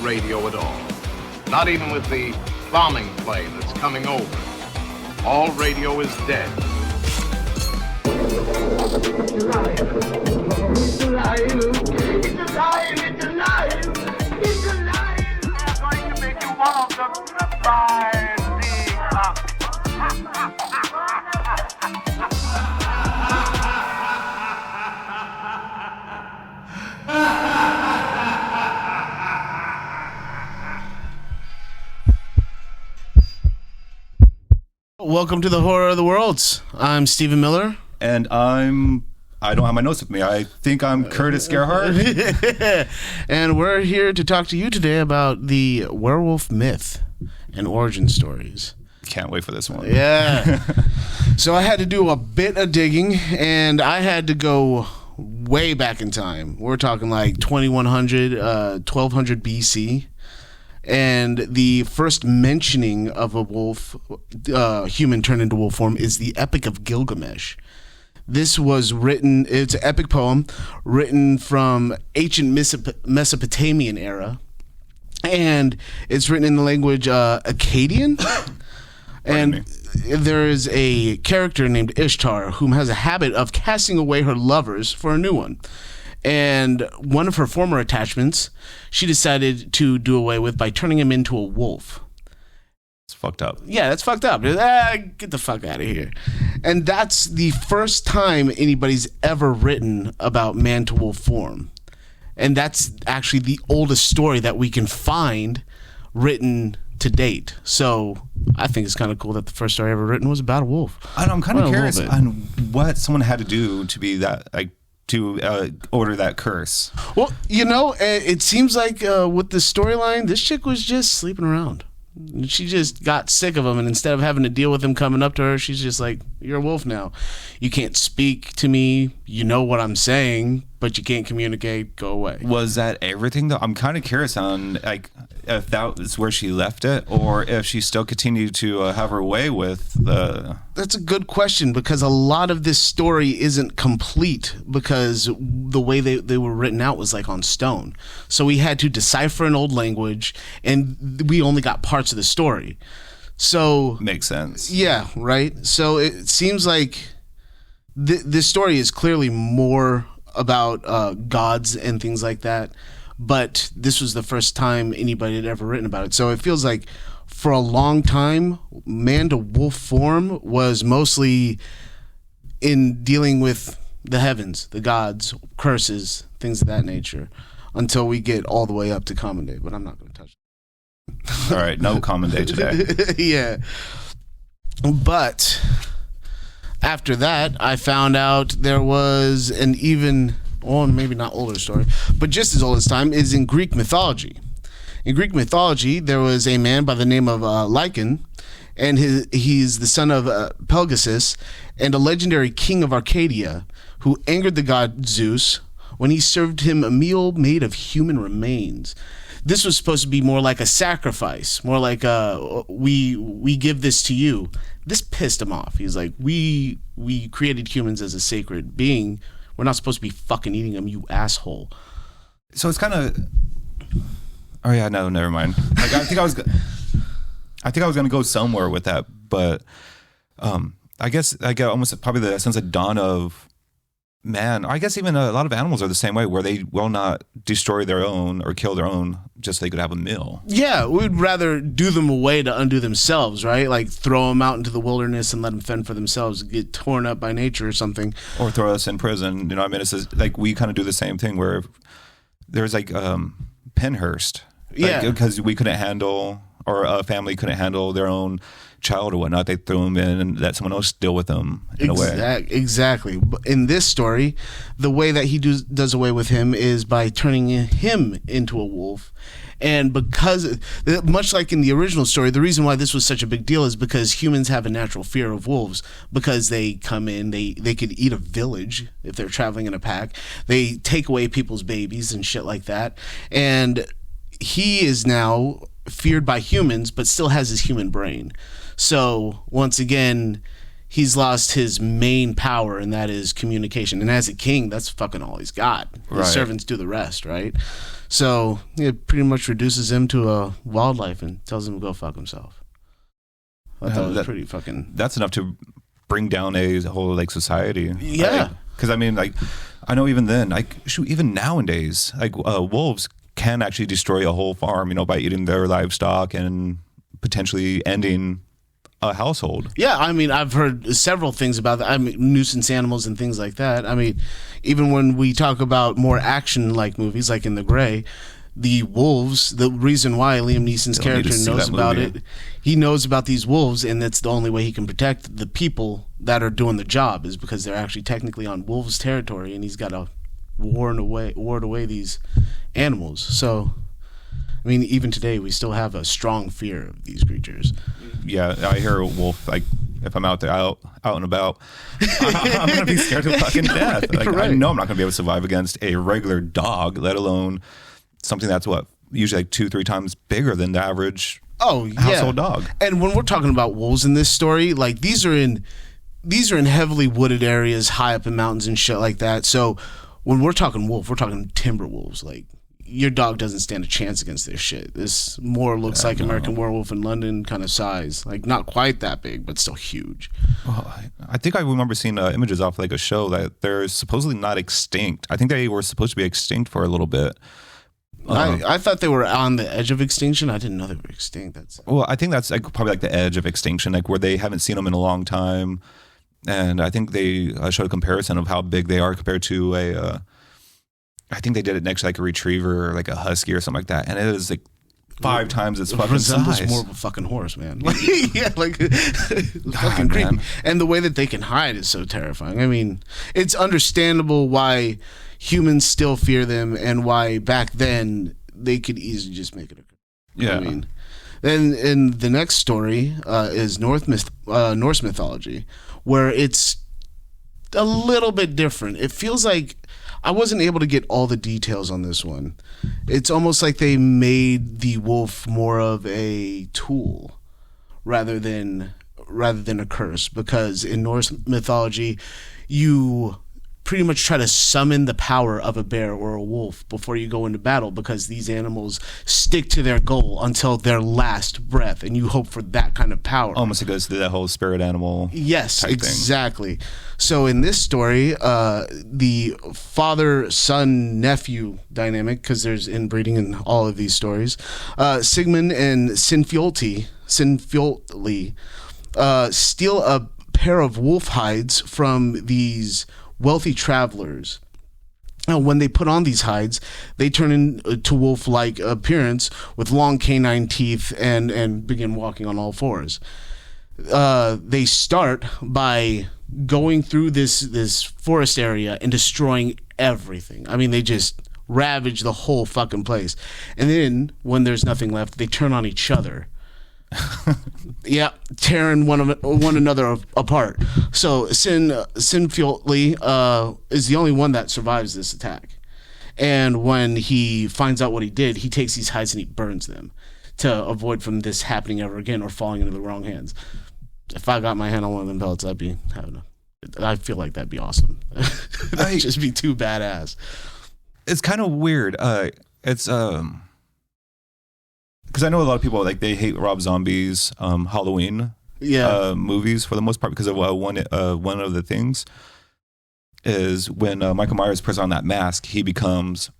radio at all. Not even with the bombing plane that's coming over. All radio is dead. It's alive. It's alive. It's alive. It's alive. It's alive. I'm going to make you one of the rising up. Welcome to the Horror of the Worlds. I'm Stephen Miller. And I don't have my notes with me. I think I'm Curtis Gerhardt. And we're here to talk to you today about the werewolf myth and origin stories. Can't wait for this one. Yeah. So I had to do a bit of digging, and I had to go way back in time. We're talking like 2100, 1200 BC. And the first mentioning of a wolf, human turned into wolf form, is the Epic of Gilgamesh. This was written, it's an epic poem written from ancient Mesopotamian era. And it's written in the language Akkadian. And there is a character named Ishtar whom has a habit of casting away her lovers for a new one. And one of her former attachments, she decided to do away with by turning him into a wolf. It's fucked up. Yeah, that's fucked up. Get the fuck out of here. And that's the first time anybody's ever written about man-to-wolf form. And that's actually the oldest story that we can find written to date. So I think it's kind of cool that the first story ever written was about a wolf. I'm kind of curious on what someone had to do to be that, like, to order that curse. Well, you know, it seems like with the storyline, this chick was just sleeping around. She just got sick of him, and instead of having to deal with him coming up to her, she's just like, you're a wolf now. You can't speak to me. You know what I'm saying, but you can't communicate. Go away. Was that everything, though? I'm kind of curious on, like, if that was where she left it, or if she still continued to have her way with the... That's a good question, because a lot of this story isn't complete, because the way they were written out was like on stone. So we had to decipher an old language, and we only got parts of the story. So... Makes sense. Yeah, right? So it seems like this story is clearly more about gods and things like that. But this was the first time anybody had ever written about it. So it feels like for a long time, man-to-wolf form was mostly in dealing with the heavens, the gods, curses, things of that nature, until we get all the way up to common day. But I'm not going to touch it. All right, no common day today. Yeah. But after that, I found out there was an even... or maybe not older story, but just as old as time, is in Greek mythology. In Greek mythology, there was a man by the name of Lycaon, and he's the son of Pegasus, and a legendary king of Arcadia, who angered the god Zeus when he served him a meal made of human remains. This was supposed to be more like a sacrifice, more like we give this to you. This pissed him off. He's like, we created humans as a sacred being. We're not supposed to be fucking eating them, you asshole. So it's kind of... Oh, yeah, no, never mind. Like, I think I was going to go somewhere with that, but I guess I get almost probably the sense of dawn of man. I guess even a lot of animals are the same way, where they will not destroy their own or kill their own just so they could have a meal. Yeah, we'd rather do them away to undo themselves, right? Like throw them out into the wilderness and let them fend for themselves, get torn up by nature or something. Or throw us in prison. You know, I mean, it's like we kind of do the same thing where there's like Penhurst. Yeah. Because we couldn't handle, or a family couldn't handle their own child or whatnot, they threw him in and let someone else deal with them in a way. Exactly. In this story, the way that he does away with him is by turning him into a wolf. And because, much like in the original story, the reason why this was such a big deal is because humans have a natural fear of wolves, because they come in, they could eat a village if they're traveling in a pack. They take away people's babies and shit like that. And he is now feared by humans, but still has his human brain. So once again, he's lost his main power, and that is communication. And as a king, that's fucking all he's got. His Right. servants do the rest, right? So it pretty much reduces him to a wildlife and tells him to go fuck himself. I thought it was pretty fucking... That's enough to bring down a whole like society. Yeah. Because I mean, like, I know even then, like, shoot, even nowadays, like, wolves can actually destroy a whole farm, you know, by eating their livestock and potentially ending a household. Yeah, I mean, I've heard several things about that. I mean, nuisance animals and things like that. I mean, even when we talk about more action-like movies, like in The Grey, the wolves, the reason why Liam Neeson's Don't need to character see knows that about movie. it, he knows about these wolves, and that's the only way he can protect the people that are doing the job, is because they're actually technically on wolves' territory, and he's got to ward away these animals. So, I mean, even today, we still have a strong fear of these creatures. Yeah, I hear a wolf, like, if I'm out there, out and about, I'm going to be scared to fucking death. Like, Right. I know I'm not going to be able to survive against a regular dog, let alone something that's usually like 2-3 times bigger than the average household dog. And when we're talking about wolves in this story, like these are in heavily wooded areas, high up in mountains and shit like that. So when we're talking wolf, we're talking timber wolves. Like your dog doesn't stand a chance against this shit. This more looks like American Werewolf in London kind of size. Like not quite that big, but still huge. Well, I think I remember seeing images off like a show that they're supposedly not extinct. I think they were supposed to be extinct for a little bit. I thought they were on the edge of extinction. I didn't know they were extinct. Well, I think that's like probably like the edge of extinction, like where they haven't seen them in a long time. And I think they showed a comparison of how big they are compared to I think they did it next to like a retriever or like a husky or something like that. And it is like 5 times its fucking resembles size. more of a fucking horse, man. Yeah, like fucking creepy. man. And the way that they can hide is so terrifying. I mean, it's understandable why humans still fear them and why back then they could easily just make it occur. Yeah. I mean, then in the next story is Norse mythology, where it's a little bit different. It feels like I wasn't able to get all the details on this one. It's almost like they made the wolf more of a tool rather than a curse, because in Norse mythology you pretty much try to summon the power of a bear or a wolf before you go into battle, because these animals stick to their goal until their last breath, and you hope for that kind of power. Almost it goes to that whole spirit animal. Yes, type thing. exactly. So in this story, the father-son-nephew dynamic, because there's inbreeding in all of these stories, Sigmund and Sinfjotli steal a pair of wolf hides from these wealthy travelers. Now, when they put on these hides, they turn into wolf-like appearance with long canine teeth and begin walking on all fours. They start by going through this forest area and destroying everything. I mean, they just ravage the whole fucking place. And then, when there's nothing left, they turn on each other. Yeah, tearing one another apart. So Sinfjotli is the only one that survives this attack. And when he finds out what he did, he takes these hides and he burns them to avoid from this happening ever again or falling into the wrong hands. If I got my hand on one of them pellets, I'd be having I feel like that'd be awesome. That'd just be too badass. It's kind of weird. It's because I know a lot of people like they hate Rob Zombie's Halloween movies for the most part, because of one of the things is when Michael Myers puts on that mask, he becomes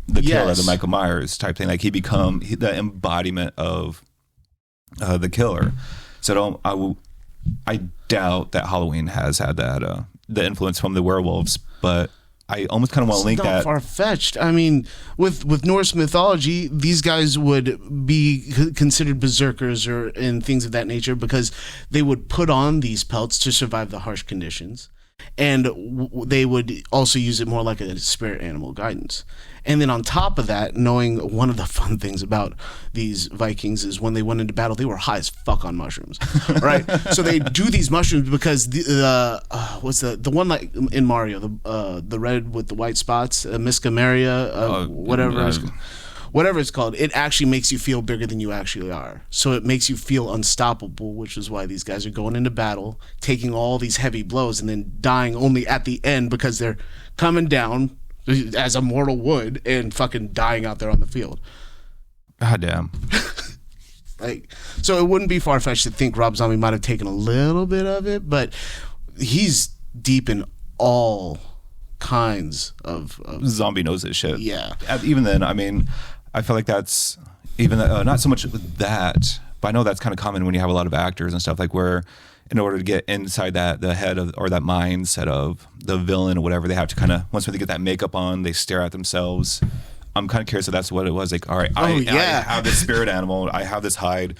the killer, the Michael Myers type thing. Like he becomes the embodiment of the killer. So I doubt that Halloween has had that the influence from the werewolves, but I almost kind of want to link that. Far-fetched. I mean, with Norse mythology, these guys would be considered berserkers and things of that nature, because they would put on these pelts to survive the harsh conditions, and they would also use it more like a spirit animal guidance. And then on top of that, knowing one of the fun things about these Vikings is when they went into battle, they were high as fuck on mushrooms, right? So they do these mushrooms because what's the one like in Mario, the red with the white spots, Miska Maria, whatever. whatever it's called, it actually makes you feel bigger than you actually are. So it makes you feel unstoppable, which is why these guys are going into battle, taking all these heavy blows, and then dying only at the end because they're coming down as a mortal would and fucking dying out there on the field. God damn. Like, so it wouldn't be far-fetched to think Rob Zombie might have taken a little bit of it, but he's deep in all kinds of Zombie knows his shit. Yeah. Even then, I mean, I feel like that's even not so much with that, but I know that's kind of common when you have a lot of actors and stuff, like where in order to get inside the head of, or that mindset of the villain or whatever, they have to kind of, once they get that makeup on, they stare at themselves. I'm kind of curious if that's what it was. Like, all right, I have this spirit animal, I have this hide,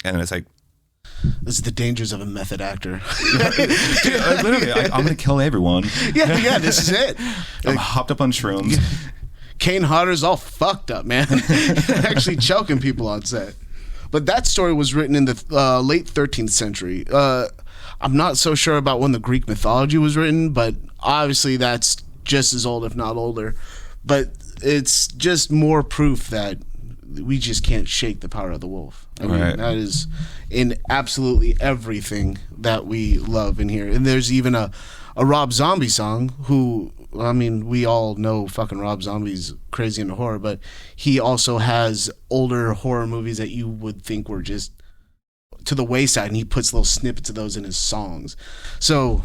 and it's like, this is the dangers of a method actor. literally, I'm gonna kill everyone. Yeah, this is it. I'm hopped up on shrooms. Kane Hodder's all fucked up, man. Actually choking people on set. But that story was written in the late 13th century. I'm not so sure about when the Greek mythology was written, but obviously that's just as old, if not older. But it's just more proof that we just can't shake the power of the wolf. I mean, that is in absolutely everything that we love in here. And there's even a Rob Zombie song who, I mean, we all know fucking Rob Zombie's crazy into horror, but he also has older horror movies that you would think were just to the wayside, and he puts little snippets of those in his songs. So,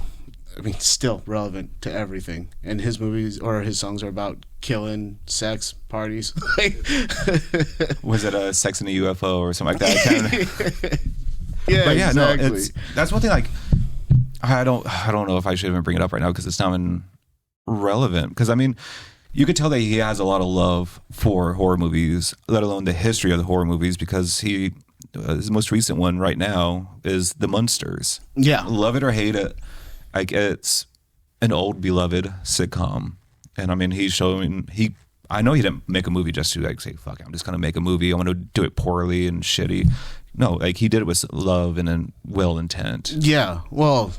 I mean, still relevant to everything. And his movies or his songs are about killing, sex, parties. Was it Sex in a UFO or something like that? Yeah, but yeah, exactly. no, that's one thing. Like, I don't know if I should even bring it up right now because it's not even relevant. Because I mean, you could tell that he has a lot of love for horror movies, let alone the history of the horror movies. Because his most recent one right now is The Munsters. Yeah, love it or hate it, like it's an old beloved sitcom. And I mean, he's showing I know he didn't make a movie just to like say, fuck, I'm just gonna make a movie. I'm gonna do it poorly and shitty. No, like he did it with love and then well intent. Yeah, well,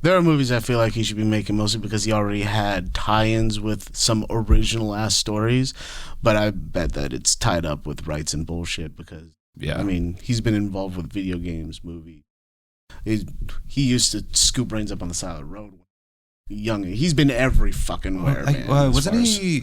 there are movies I feel like he should be making mostly because he already had tie-ins with some original ass stories, but I bet that it's tied up with rights and bullshit because I mean, he's been involved with video games, movies. He used to scoop brains up on the side of the road. Young, he's been every fucking where, man. Wasn't he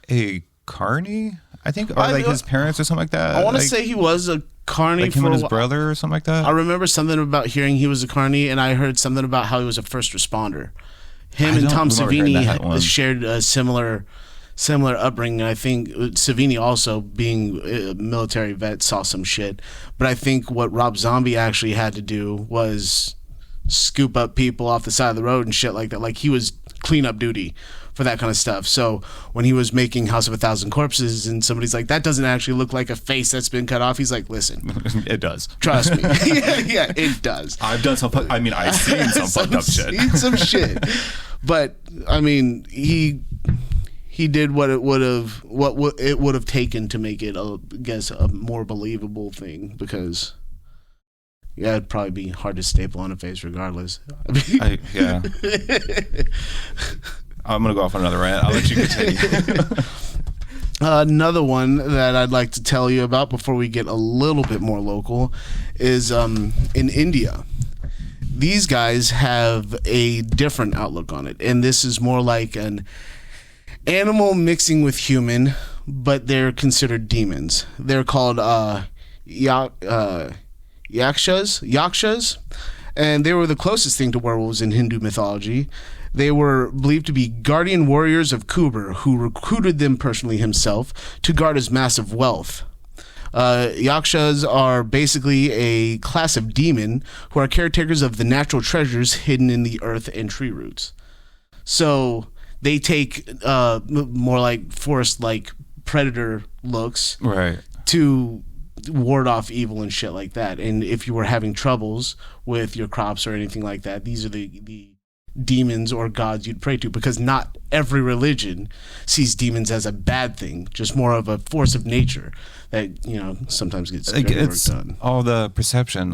a carny? I think, or like his parents or something like that. I want to say he was a carny, like him and his brother or something like that. I remember something about hearing he was a carny, and I heard something about how he was a first responder. Him and Tom Savini shared a similar upbringing. I think Savini also, being a military vet, saw some shit. But I think what Rob Zombie actually had to do was scoop up people off the side of the road and shit like that. Like he was cleanup duty for that kind of stuff. So when he was making House of a Thousand Corpses and somebody's like, that doesn't actually look like a face that's been cut off, he's like, listen, it does. Trust me. yeah, it does. I've done some. I've seen some fucked up shit. Seen some shit. But I mean, he did what it would have taken to make it, I guess, a more believable thing because. Yeah, it'd probably be hard to staple on a face regardless. Yeah. I'm going to go off on another rant. I'll let you continue. Another one that I'd like to tell you about before we get a little bit more local is in India. These guys have a different outlook on it. And this is more like an animal mixing with human, but they're considered demons. They're called yakshas, and they were the closest thing to werewolves in Hindu mythology. They were believed to be guardian warriors of Kuber, who recruited them personally himself to guard his massive wealth. Yakshas are basically a class of demon who are caretakers of the natural treasures hidden in the earth and tree roots. So they take more like forest-like predator looks, right, to ward off evil and shit like that. And if you were having troubles with your crops or anything like that, these are the demons or gods you'd pray to, because not every religion sees demons as a bad thing, just more of a force of nature that, you know, sometimes gets it's done. All the perception.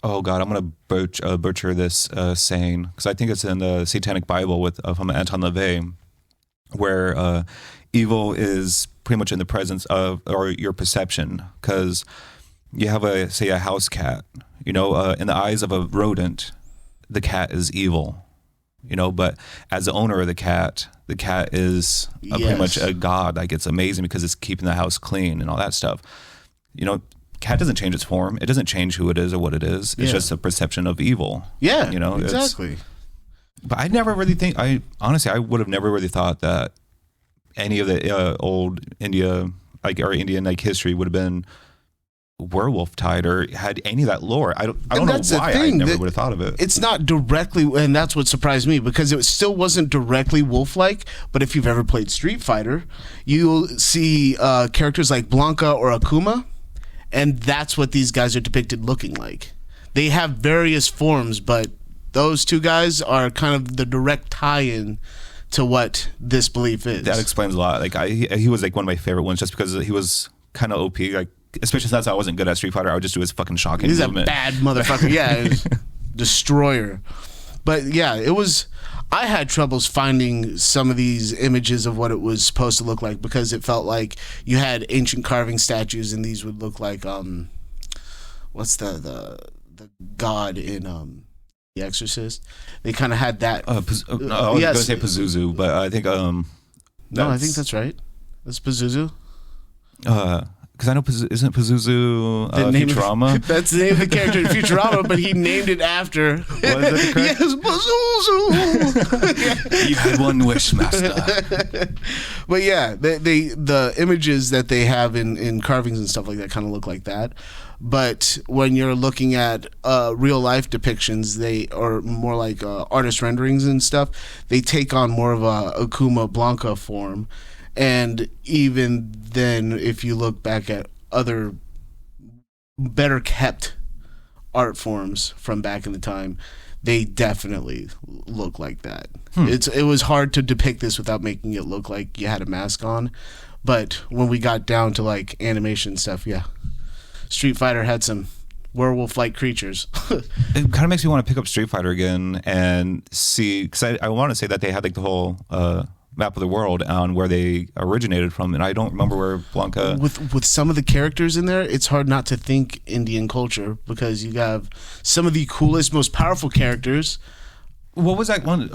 Oh God, I'm gonna butcher this saying, because I think it's in the Satanic Bible from Anton LaVey, where evil is pretty much in the presence of, or your perception, because you have a house cat, in the eyes of a rodent, the cat is evil, but as the owner of the cat is pretty much a god. Like, it's amazing because it's keeping the house clean and all that stuff. Cat doesn't change its form. It doesn't change who it is or what it is. It's just a perception of evil. Yeah, exactly. But I never really I would have never really thought that any of the old India, or Indian history would have been werewolf tied or had any of that lore. I don't know why I never would have thought of it. It's not directly, and that's what surprised me, because it still wasn't directly wolf-like. But if you've ever played Street Fighter, you'll see characters like Blanca or Akuma, and that's what these guys are depicted looking like. They have various forms, but those two guys are kind of the direct tie-in to what this belief is. That explains a lot. Like, he was like one of my favorite ones, just because he was kind of OP. Like, especially since I wasn't good at Street Fighter, I would just do his fucking shocking movement. He's a bad motherfucker. Yeah, destroyer. But yeah, I had troubles finding some of these images of what it was supposed to look like, because it felt like you had ancient carving statues, and these would look like what's the god in The Exorcist? They kind of had that. I was going to say Pazuzu, but I think no, I think that's right. That's Pazuzu. Because I know, isn't Pazuzu Futurama? That's the name of the character in Futurama, but he named it after. Was that correct? Yes, Pazuzu. You had one wish, master. But yeah, the images that they have in carvings and stuff like that kind of look like that. But when you're looking at real life depictions, they are more like artist renderings and stuff. They take on more of a Akuma Blanca form. And even then, if you look back at other better kept art forms from back in the time, they definitely look like that. It was hard to depict this without making it look like you had a mask on. But when we got down to like animation stuff, yeah, Street Fighter had some werewolf-like creatures. It kind of makes me want to pick up Street Fighter again and see, because I want to say that they had like the whole map of the world on where they originated from, and I don't remember where Blanca. With some of the characters in there, it's hard not to think Indian culture, because you have some of the coolest, most powerful characters. What was that one?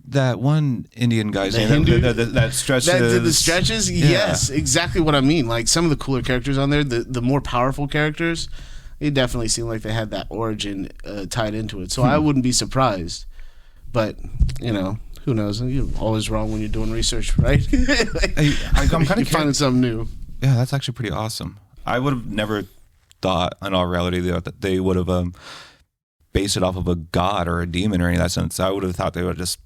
That one Indian guy's name? Hindu? That stretches. The stretches. Yeah. Yes, exactly what I mean. Like, some of the cooler characters on there, the more powerful characters, it definitely seemed like they had that origin tied into it. So I wouldn't be surprised. But who knows? You're always wrong when you're doing research, right? I'm kind of finding something new. Yeah, that's actually pretty awesome. I would have never thought, in all reality, that they would have based it off of a god or a demon or any of that sense. I would have thought they would have just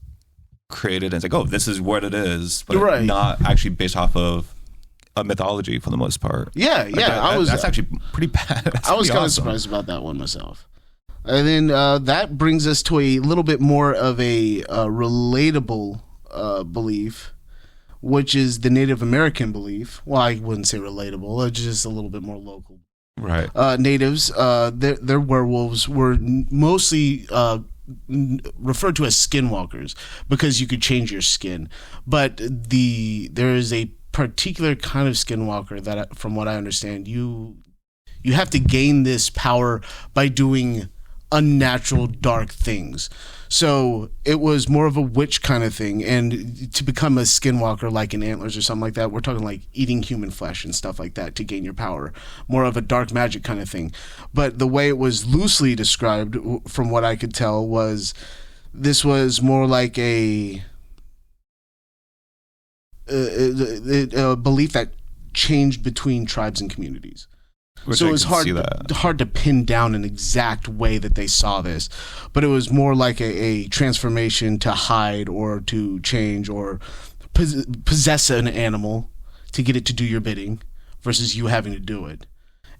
created it and say, "Oh, this is what it is," but not actually based off of a mythology for the most part. Yeah, like that's actually pretty bad. I was kind of surprised about that one myself. And then that brings us to a little bit more of a relatable belief, which is the Native American belief. Well, I wouldn't say relatable. It's just a little bit more local. Right. Natives, their werewolves were mostly referred to as skinwalkers, because you could change your skin. But there is a particular kind of skinwalker that, from what I understand, you have to gain this power by doing unnatural dark things. So it was more of a witch kind of thing, and to become a skinwalker like in Antlers or something like that, we're talking like eating human flesh and stuff like that to gain your power. More of a dark magic kind of thing. But the way it was loosely described, from what I could tell, was this was more like a belief that changed between tribes and communities. So it was hard to pin down an exact way that they saw this, but it was more like a transformation to hide or to change or possess an animal to get it to do your bidding versus you having to do it.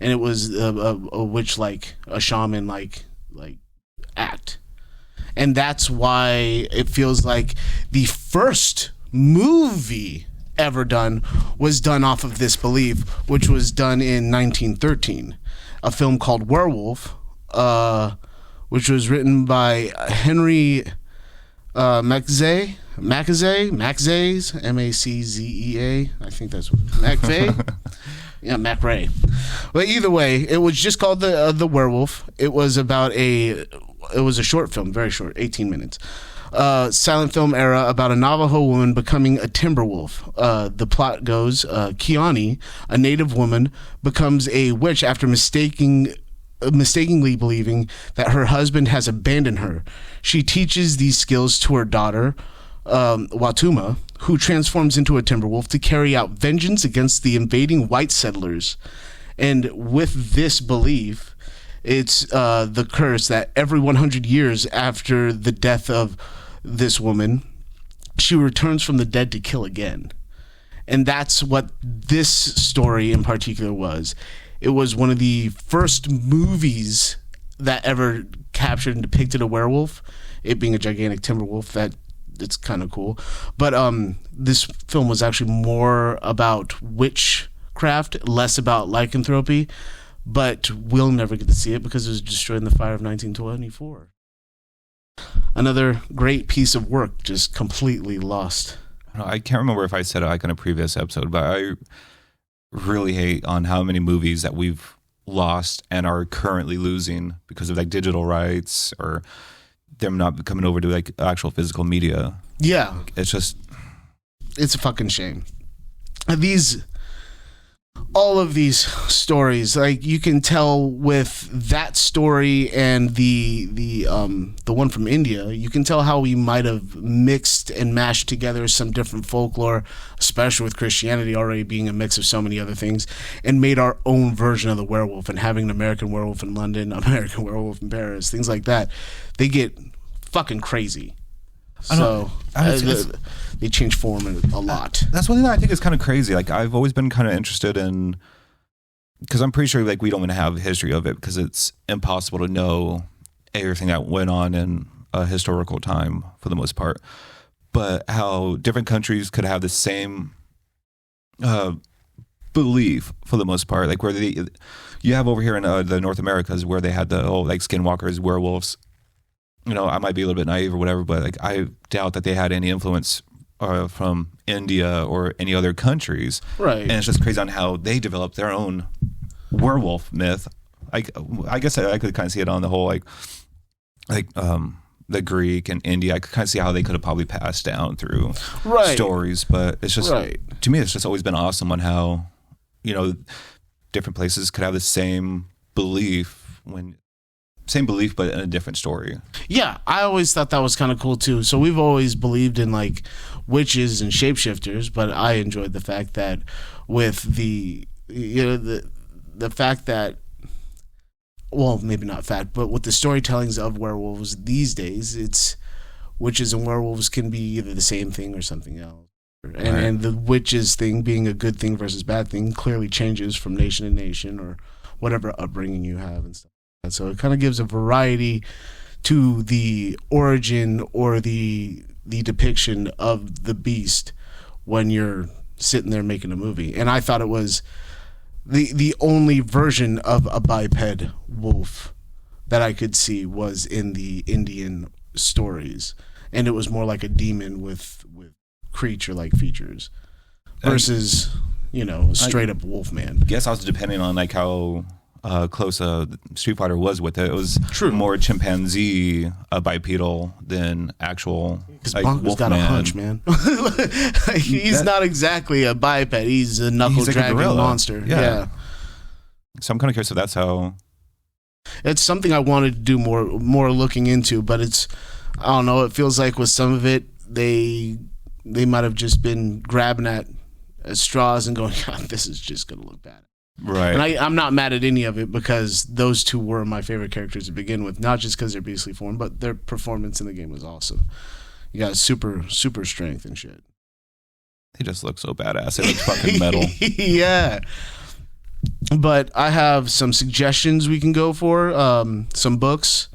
And it was a witch, like a shaman like act. And that's why it feels like the first movie ever done was done off of this belief, which was done in 1913, a film called Werewolf, which was written by Henry Mackay. Maczays, Maczea. I think that's McVeigh. Yeah, Mac Ray. But either way, it was just called the Werewolf. It was a short film, very short, 18 minutes. Silent film era about a Navajo woman becoming a timber wolf. The plot goes, Kiani, a native woman, becomes a witch after mistakenly believing that her husband has abandoned her. She teaches these skills to her daughter, Watuma, who transforms into a timber wolf to carry out vengeance against the invading white settlers. And with this belief, it's the curse that every 100 years after the death of this woman, she returns from the dead to kill again. And that's what this story in particular was. It was one of the first movies that ever captured and depicted a werewolf, it being a gigantic timber wolf. It's kind of cool. But this film was actually more about witchcraft, less about lycanthropy. But we'll never get to see it because it was destroyed in the fire of 1924. Another great piece of work just completely lost. I can't remember if I said it like in a previous episode, but I really hate on how many movies that we've lost and are currently losing because of like digital rights or them not coming over to like actual physical media. Yeah. It's a fucking shame. All of these stories, like you can tell with that story and the one from India, you can tell how we might have mixed and mashed together some different folklore, especially with Christianity already being a mix of so many other things, and made our own version of the werewolf and having an American werewolf in London, American werewolf in Paris, things like that. They get fucking crazy. So they change form a lot. That's one thing that I think is kind of crazy. Like I've always been kind of interested in, because I'm pretty sure like we don't even have a history of it because it's impossible to know everything that went on in a historical time for the most part. But how different countries could have the same belief for the most part, like where you have over here in the North Americas where they had the whole like skinwalkers, werewolves. You know, I might be a little bit naive or whatever, but like I doubt that they had any influence from India or any other countries. Right. And it's just crazy on how they developed their own werewolf myth. I guess I could kind of see it on the whole like the Greek and India. I could kind of see how they could have probably passed down through stories, but it's just to me, it's just always been awesome on how, you know, different places could have the same belief but in a different story. Yeah, I always thought that was kind of cool too. So we've always believed in like witches and shapeshifters, but I enjoyed the fact that with the fact that, well, maybe not fact, but with the storytellings of werewolves these days, it's witches and werewolves can be either the same thing or something else. And the witches thing being a good thing versus bad thing clearly changes from nation to nation or whatever upbringing you have and stuff. So it kind of gives a variety to the origin or the depiction of the beast when you're sitting there making a movie. And I thought it was the only version of a biped wolf that I could see was in the Indian stories. And it was more like a demon with creature-like features versus, you know, straight up wolf man. I guess also depending on like how close Street Fighter was with it. It was more chimpanzee bipedal than actual like, Bonko's got a hunch, man. He's not exactly a biped. He's a knuckle-dragging monster. Yeah. So I'm kind of curious if that's how... It's something I wanted to do more looking into, but it's, I don't know, it feels like with some of it, they might have just been grabbing at straws and going, God, this is just going to look bad. Right. And I'm not mad at any of it because those two were my favorite characters to begin with, not just because they're beastly form, but their performance in the game was awesome. You got super strength and shit. He just looks so badass. It looks fucking metal. Yeah. But I have some suggestions we can go for, some books.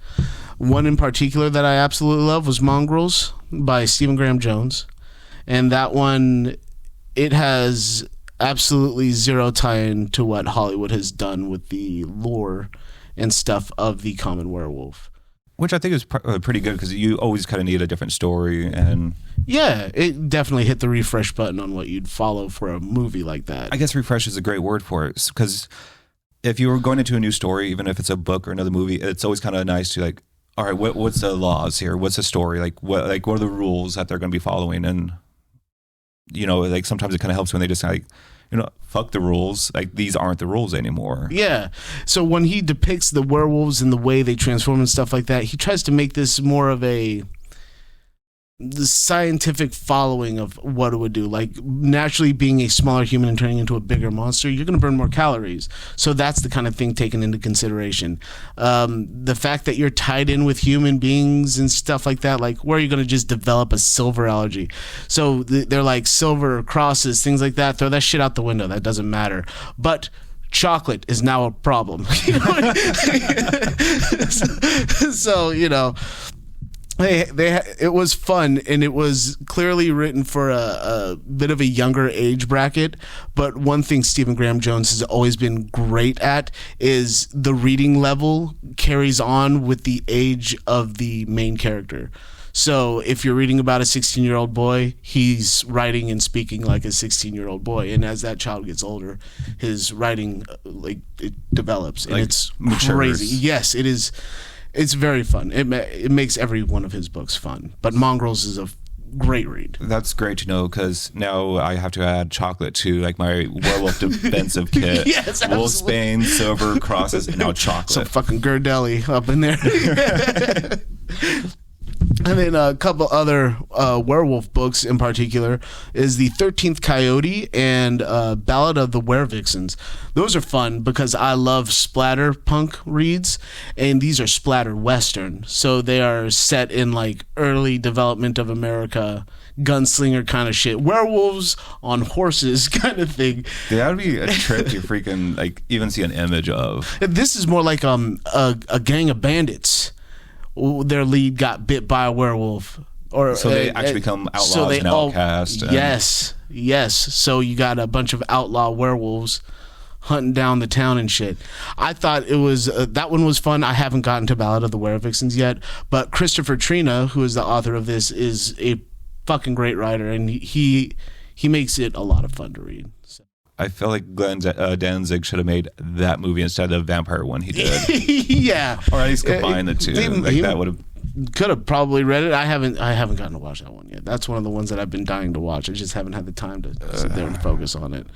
One in particular that I absolutely love was Mongrels by Stephen Graham Jones. And that one, it has absolutely zero tie-in to what Hollywood has done with the lore and stuff of the common werewolf. which I think is pretty good because you always kind of need a different story. And Yeah, it definitely hit the refresh button on what you'd follow for a movie like that. I guess refresh is a great word for it, because if you were going into a new story, even if it's a book or another movie, it's always kind of nice to like, all right, what's the laws here? What's the story? What are the rules that they're going to be following? And like sometimes it kind of helps when they just like, fuck the rules. Like these aren't the rules anymore. Yeah. So when he depicts the werewolves and the way they transform and stuff like that, he tries to make this more of the scientific following of what it would do. Like naturally being a smaller human and turning into a bigger monster, you're going to burn more calories. So that's the kind of thing taken into consideration. The fact that you're tied in with human beings and stuff like that, like where are you going to just develop a silver allergy? So they're like silver crosses, things like that. Throw that shit out the window. That doesn't matter. But chocolate is now a problem. So, it was fun, and it was clearly written for a bit of a younger age bracket. But one thing Stephen Graham Jones has always been great at is the reading level carries on with the age of the main character. So if you're reading about a 16-year-old boy, he's writing and speaking like a 16-year-old boy. And as that child gets older, his writing it develops, and it's matures. crazy. Yes, it is. It's very fun. It makes every one of his books fun. But Mongrels is a great read. That's great to know, because now I have to add chocolate to like my werewolf defensive kit. Yes, absolutely. Wolfsbane, silver crosses, and now chocolate. Some fucking Girdelli up in there. And then a couple other werewolf books in particular is the 13th Coyote and Ballad of the Werevixens. Those are fun because I love splatter punk reads, and these are splatter western. So they are set in like early development of America, gunslinger kind of shit. Werewolves on horses kind of thing. That would be a trip to freaking like even see an image of. This is more like a gang of bandits. Their lead got bit by a werewolf, So they actually become outlaws and outcasts. Yes. So you got a bunch of outlaw werewolves hunting down the town and shit. I thought it was that one was fun. I haven't gotten to Ballad of the Werevixens yet, but Christopher Trina, who is the author of this, is a fucking great writer, and he makes it a lot of fun to read. So. I feel like Glenn Danzig should have made that movie instead of the vampire one he did. Yeah, or at least combine the two. That would have. Could have probably read it. I haven't gotten to watch that one yet. That's one of the ones that I've been dying to watch. I just haven't had the time to sit there and focus on it.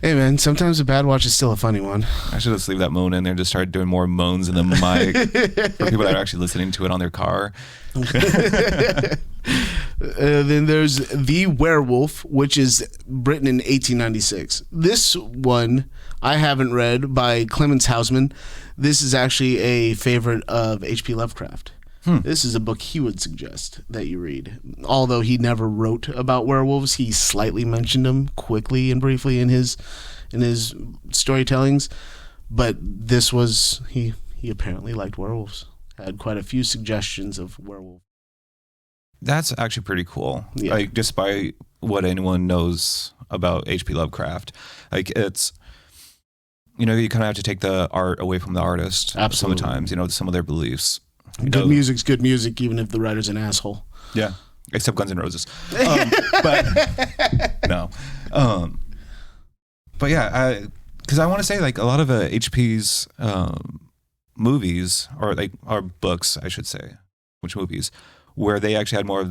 Hey man, sometimes a bad watch is still a funny one. I should just leave that moan in there and just start doing more moans in the mic for people that are actually listening to it on their car. Then there's The Werewolf, which is written in 1896. This one I haven't read, by Clemens Hausman. This is actually a favorite of H.P. Lovecraft. This is a book he would suggest that you read. Although he never wrote about werewolves, he slightly mentioned them quickly and briefly in his storytellings. But this was he apparently liked werewolves. Had quite a few suggestions of werewolves. That's actually pretty cool. Yeah. Like just by what anyone knows about H.P. Lovecraft, like it's. You kind of have to take the art away from the artist. Absolutely. Sometimes, some of their beliefs. Good music's good music, even if the writer's an asshole. Yeah, except Guns N' Roses. But no. But yeah, because I want to say like a lot of HP's movies or books, I should say, which movies, where they actually had more of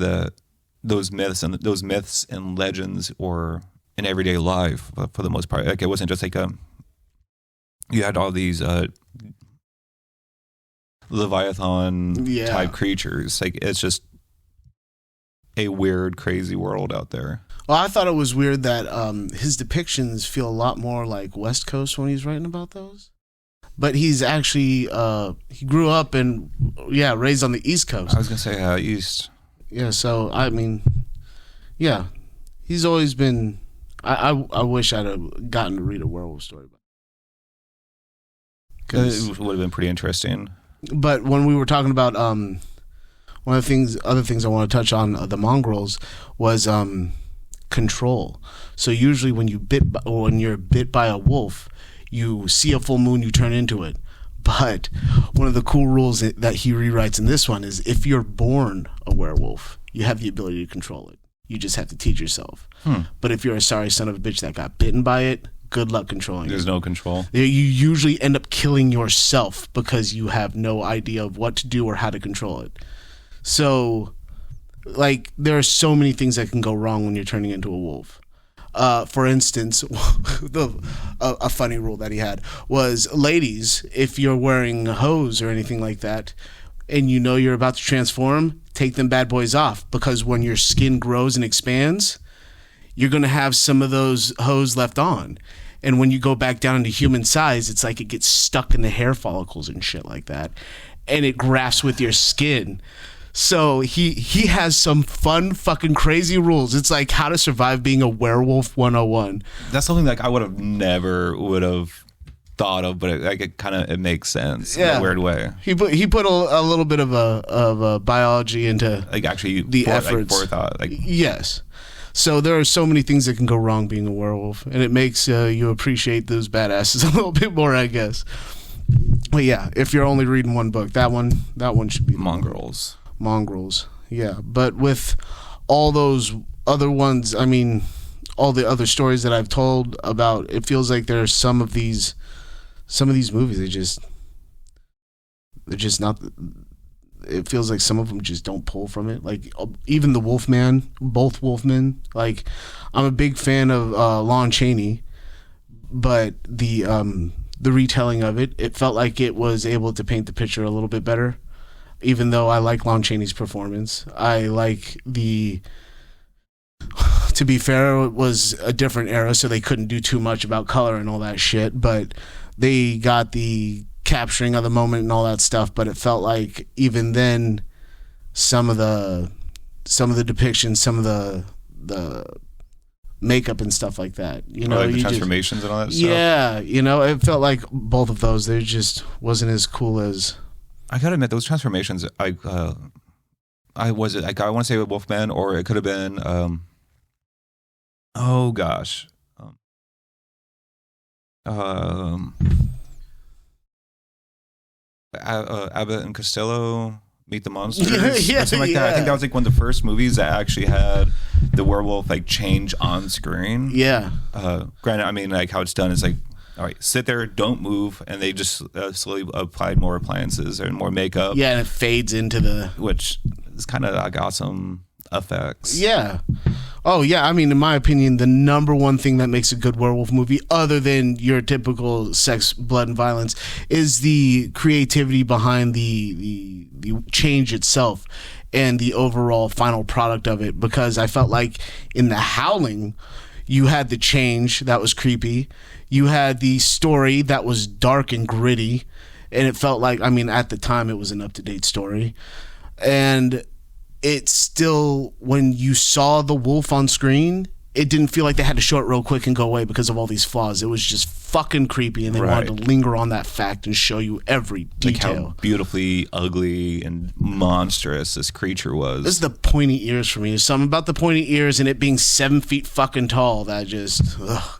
those myths and legends or in everyday life for the most part. Like it wasn't just like you had all these Leviathan type creatures. Like it's just a weird, crazy world out there. Well, I thought it was weird that his depictions feel a lot more like West Coast when he's writing about those. But he's actually he grew up and raised on the East Coast. I was gonna say East. Yeah, so I mean, yeah, he's always been. I wish I'd have gotten to read a werewolf story. It would have been pretty interesting. But when we were talking about one of the other things I want to touch on the Mongrels was control. So usually when you're bit by a wolf, you see a full moon, you turn into it. But one of the cool rules that he rewrites in this one is if you're born a werewolf, you have the ability to control it. You just have to teach yourself. But if you're a sorry son of a bitch that got bitten by it, good luck controlling There's it. no control. You usually end up killing yourself because you have no idea of what to do or how to control it. So, like, there are so many things that can go wrong when you're turning into a wolf. For instance, a funny rule that he had was, ladies, if you're wearing hose or anything like that, and you know you're about to transform, take them bad boys off, because when your skin grows and expands, you're going to have some of those hose left on. And when you go back down into human size, it's like it gets stuck in the hair follicles and shit like that. And it grafts with your skin. So he has some fun fucking crazy rules. It's like how to survive being a werewolf 101. That's something like I would have never thought of, but it makes sense in a weird way. He put a little bit of a biology into Like actually the efforts. Like forethought. Like yes. So there are so many things that can go wrong being a werewolf, and it makes you appreciate those badasses a little bit more, I guess. But yeah, if you're only reading one book, that one should be Mongrels. Yeah, but with all those other ones, I mean, all the other stories that I've told about, it feels like there's some of these movies, they're just not. It feels like some of them just don't pull from it. Like even the Wolfman, both Wolfmen. Like I'm a big fan of Lon Chaney, but the retelling of it felt like it was able to paint the picture a little bit better. Even though I like Lon Chaney's performance, I like to be fair, it was a different era, so they couldn't do too much about color and all that shit, but they got the capturing of the moment and all that stuff. But it felt like even then, some of the depictions, some of the makeup and stuff like that, you know, like the transformations and all that stuff. Yeah, you know, it felt like both of those, they just wasn't as cool as. I gotta admit, those transformations, I want to say Wolfman, or it could have been, oh gosh, Abbott and Costello Meet the Monsters, yeah, something like that. I think that was like one of the first movies that actually had the werewolf like change on screen. Yeah. Granted, I mean, like how it's done is like, all right, sit there, don't move, and they just slowly applied more appliances and more makeup. Yeah, and it fades into which is kind of like awesome effects. Yeah. Oh, yeah. I mean, in my opinion, the number one thing that makes a good werewolf movie, other than your typical sex, blood, and violence, is the creativity behind the change itself and the overall final product of it. Because I felt like in The Howling, you had the change that was creepy. You had the story that was dark and gritty. And it felt like, I mean, at the time, it was an up-to-date story. And it still, when you saw the wolf on screen, it didn't feel like they had to show it real quick and go away because of all these flaws. It was just fucking creepy, and they wanted to linger on that fact and show you every detail. Like how beautifully ugly and monstrous this creature was. This is the pointy ears for me. There's something about the pointy ears and it being 7 feet fucking tall that just... Ugh.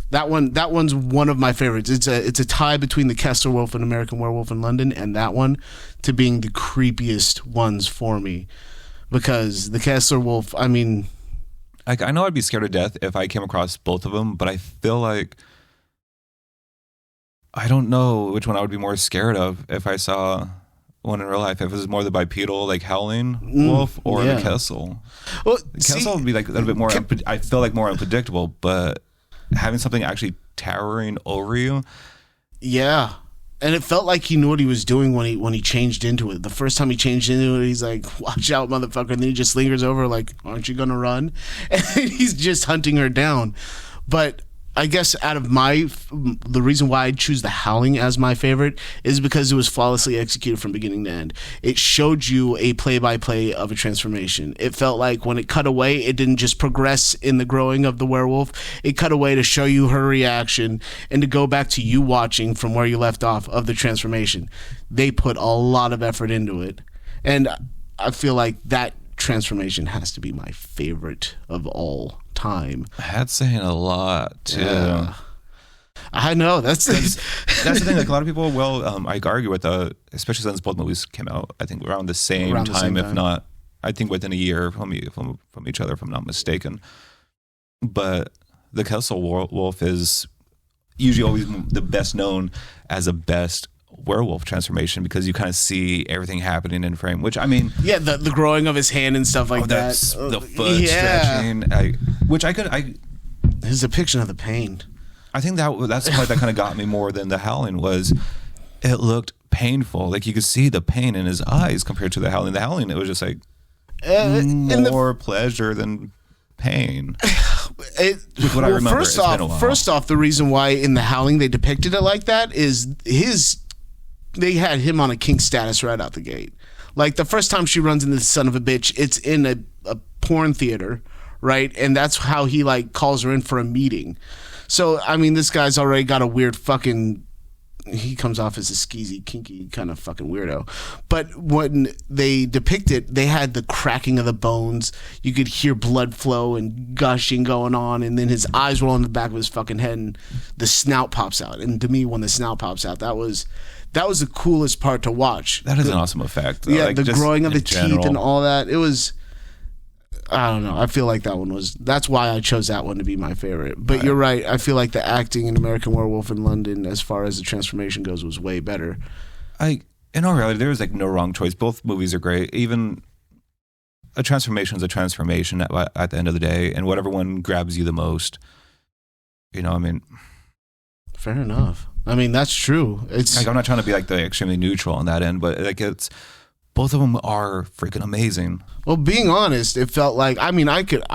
That one's one of my favorites. It's a tie between the Kessler Wolf and American Werewolf in London, and that one to being the creepiest ones for me, because the Kessler Wolf, I mean, I know I'd be scared to death if I came across both of them, but I feel like I don't know which one I would be more scared of if I saw one in real life. If it was more the bipedal, like howling wolf, or the Kessel. Well, the Kessel would be like a little bit more. I feel like more unpredictable, but having something actually towering over you. Yeah. And it felt like he knew what he was doing when he changed into it. The first time he changed into it, he's like, watch out, motherfucker. And then he just lingers over like, aren't you going to run? And he's just hunting her down. But I guess out of the reason why I'd choose The Howling as my favorite is because it was flawlessly executed from beginning to end. It showed you a play-by-play of a transformation. It felt like when it cut away, it didn't just progress in the growing of the werewolf. It cut away to show you her reaction and to go back to you watching from where you left off of the transformation. They put a lot of effort into it. And I feel like that transformation has to be my favorite of all time. That's saying a lot too. Yeah. I know that's That's the thing. Like a lot of people I argue with, especially since both movies came out, I think around the same time, if not, I think within a year from each other, if I'm not mistaken. But the Kessel Wolf is usually always the best known as a best werewolf transformation because you kind of see everything happening in frame. Which I mean, yeah, the growing of his hand and stuff like that. The foot stretching, his depiction of the pain. I think that's the part that kind of got me more than The Howling was it looked painful. Like you could see the pain in his eyes compared to The Howling. The Howling, it was just like more pleasure than pain. With what I remember, first off, the reason why in The Howling they depicted it like that is they had him on a kink status right out the gate. Like the first time she runs into the son of a bitch, it's in a porn theater, right? And that's how he like calls her in for a meeting. So I mean, this guy's already got a weird fucking. He comes off as a skeezy, kinky kind of fucking weirdo. But when they depict it, they had the cracking of the bones. You could hear blood flow and gushing going on, and then his eyes roll in the back of his fucking head, and the snout pops out. And to me, when the snout pops out, that was the coolest part to watch. That is an awesome effect. Yeah, like the growing of the general teeth and all that. It was. I don't know. I feel like that's why I chose that one to be my favorite. But You're right. I feel like the acting in American Werewolf in London, as far as the transformation goes, was way better. In all reality, there's like no wrong choice. Both movies are great. Even a transformation is a transformation at the end of the day, and whatever one grabs you the most, I mean. Fair enough. I mean, that's true. It's like I'm not trying to be like the extremely neutral on that end, but like it's. Both of them are freaking amazing. Well, being honest, it felt like I could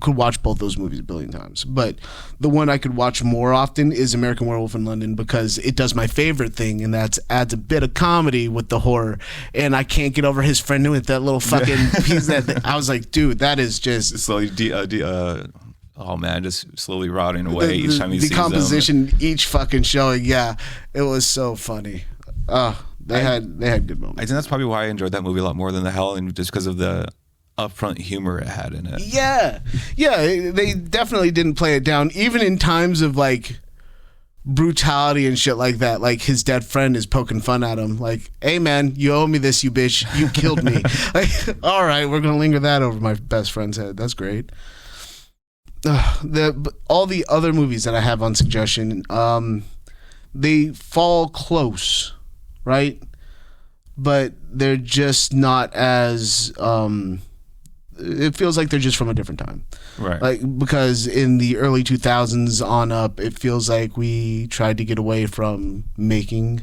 watch both those movies a billion times, but the one I could watch more often is American Werewolf in London because it does my favorite thing, and that's adds a bit of comedy with the horror. And I can't get over his friend with that little fucking piece that I was like, dude, that is just slowly oh man, just slowly rotting away each time he sees them. Decomposition each fucking showing. Yeah, it was so funny. They had good moments. I think that's probably why I enjoyed that movie a lot more than The Howling, just because of the upfront humor it had in it. Yeah, they definitely didn't play it down, even in times of like brutality and shit like that. Like his dead friend is poking fun at him, like, "Hey man, you owe me this, you bitch. You killed me." Like, all right, we're gonna linger that over my best friend's head. That's great. All the other movies that I have on suggestion, they fall close. Right, but they're just not as. It feels like they're just from a different time, right? Like because in the early 2000s on up, it feels like we tried to get away from making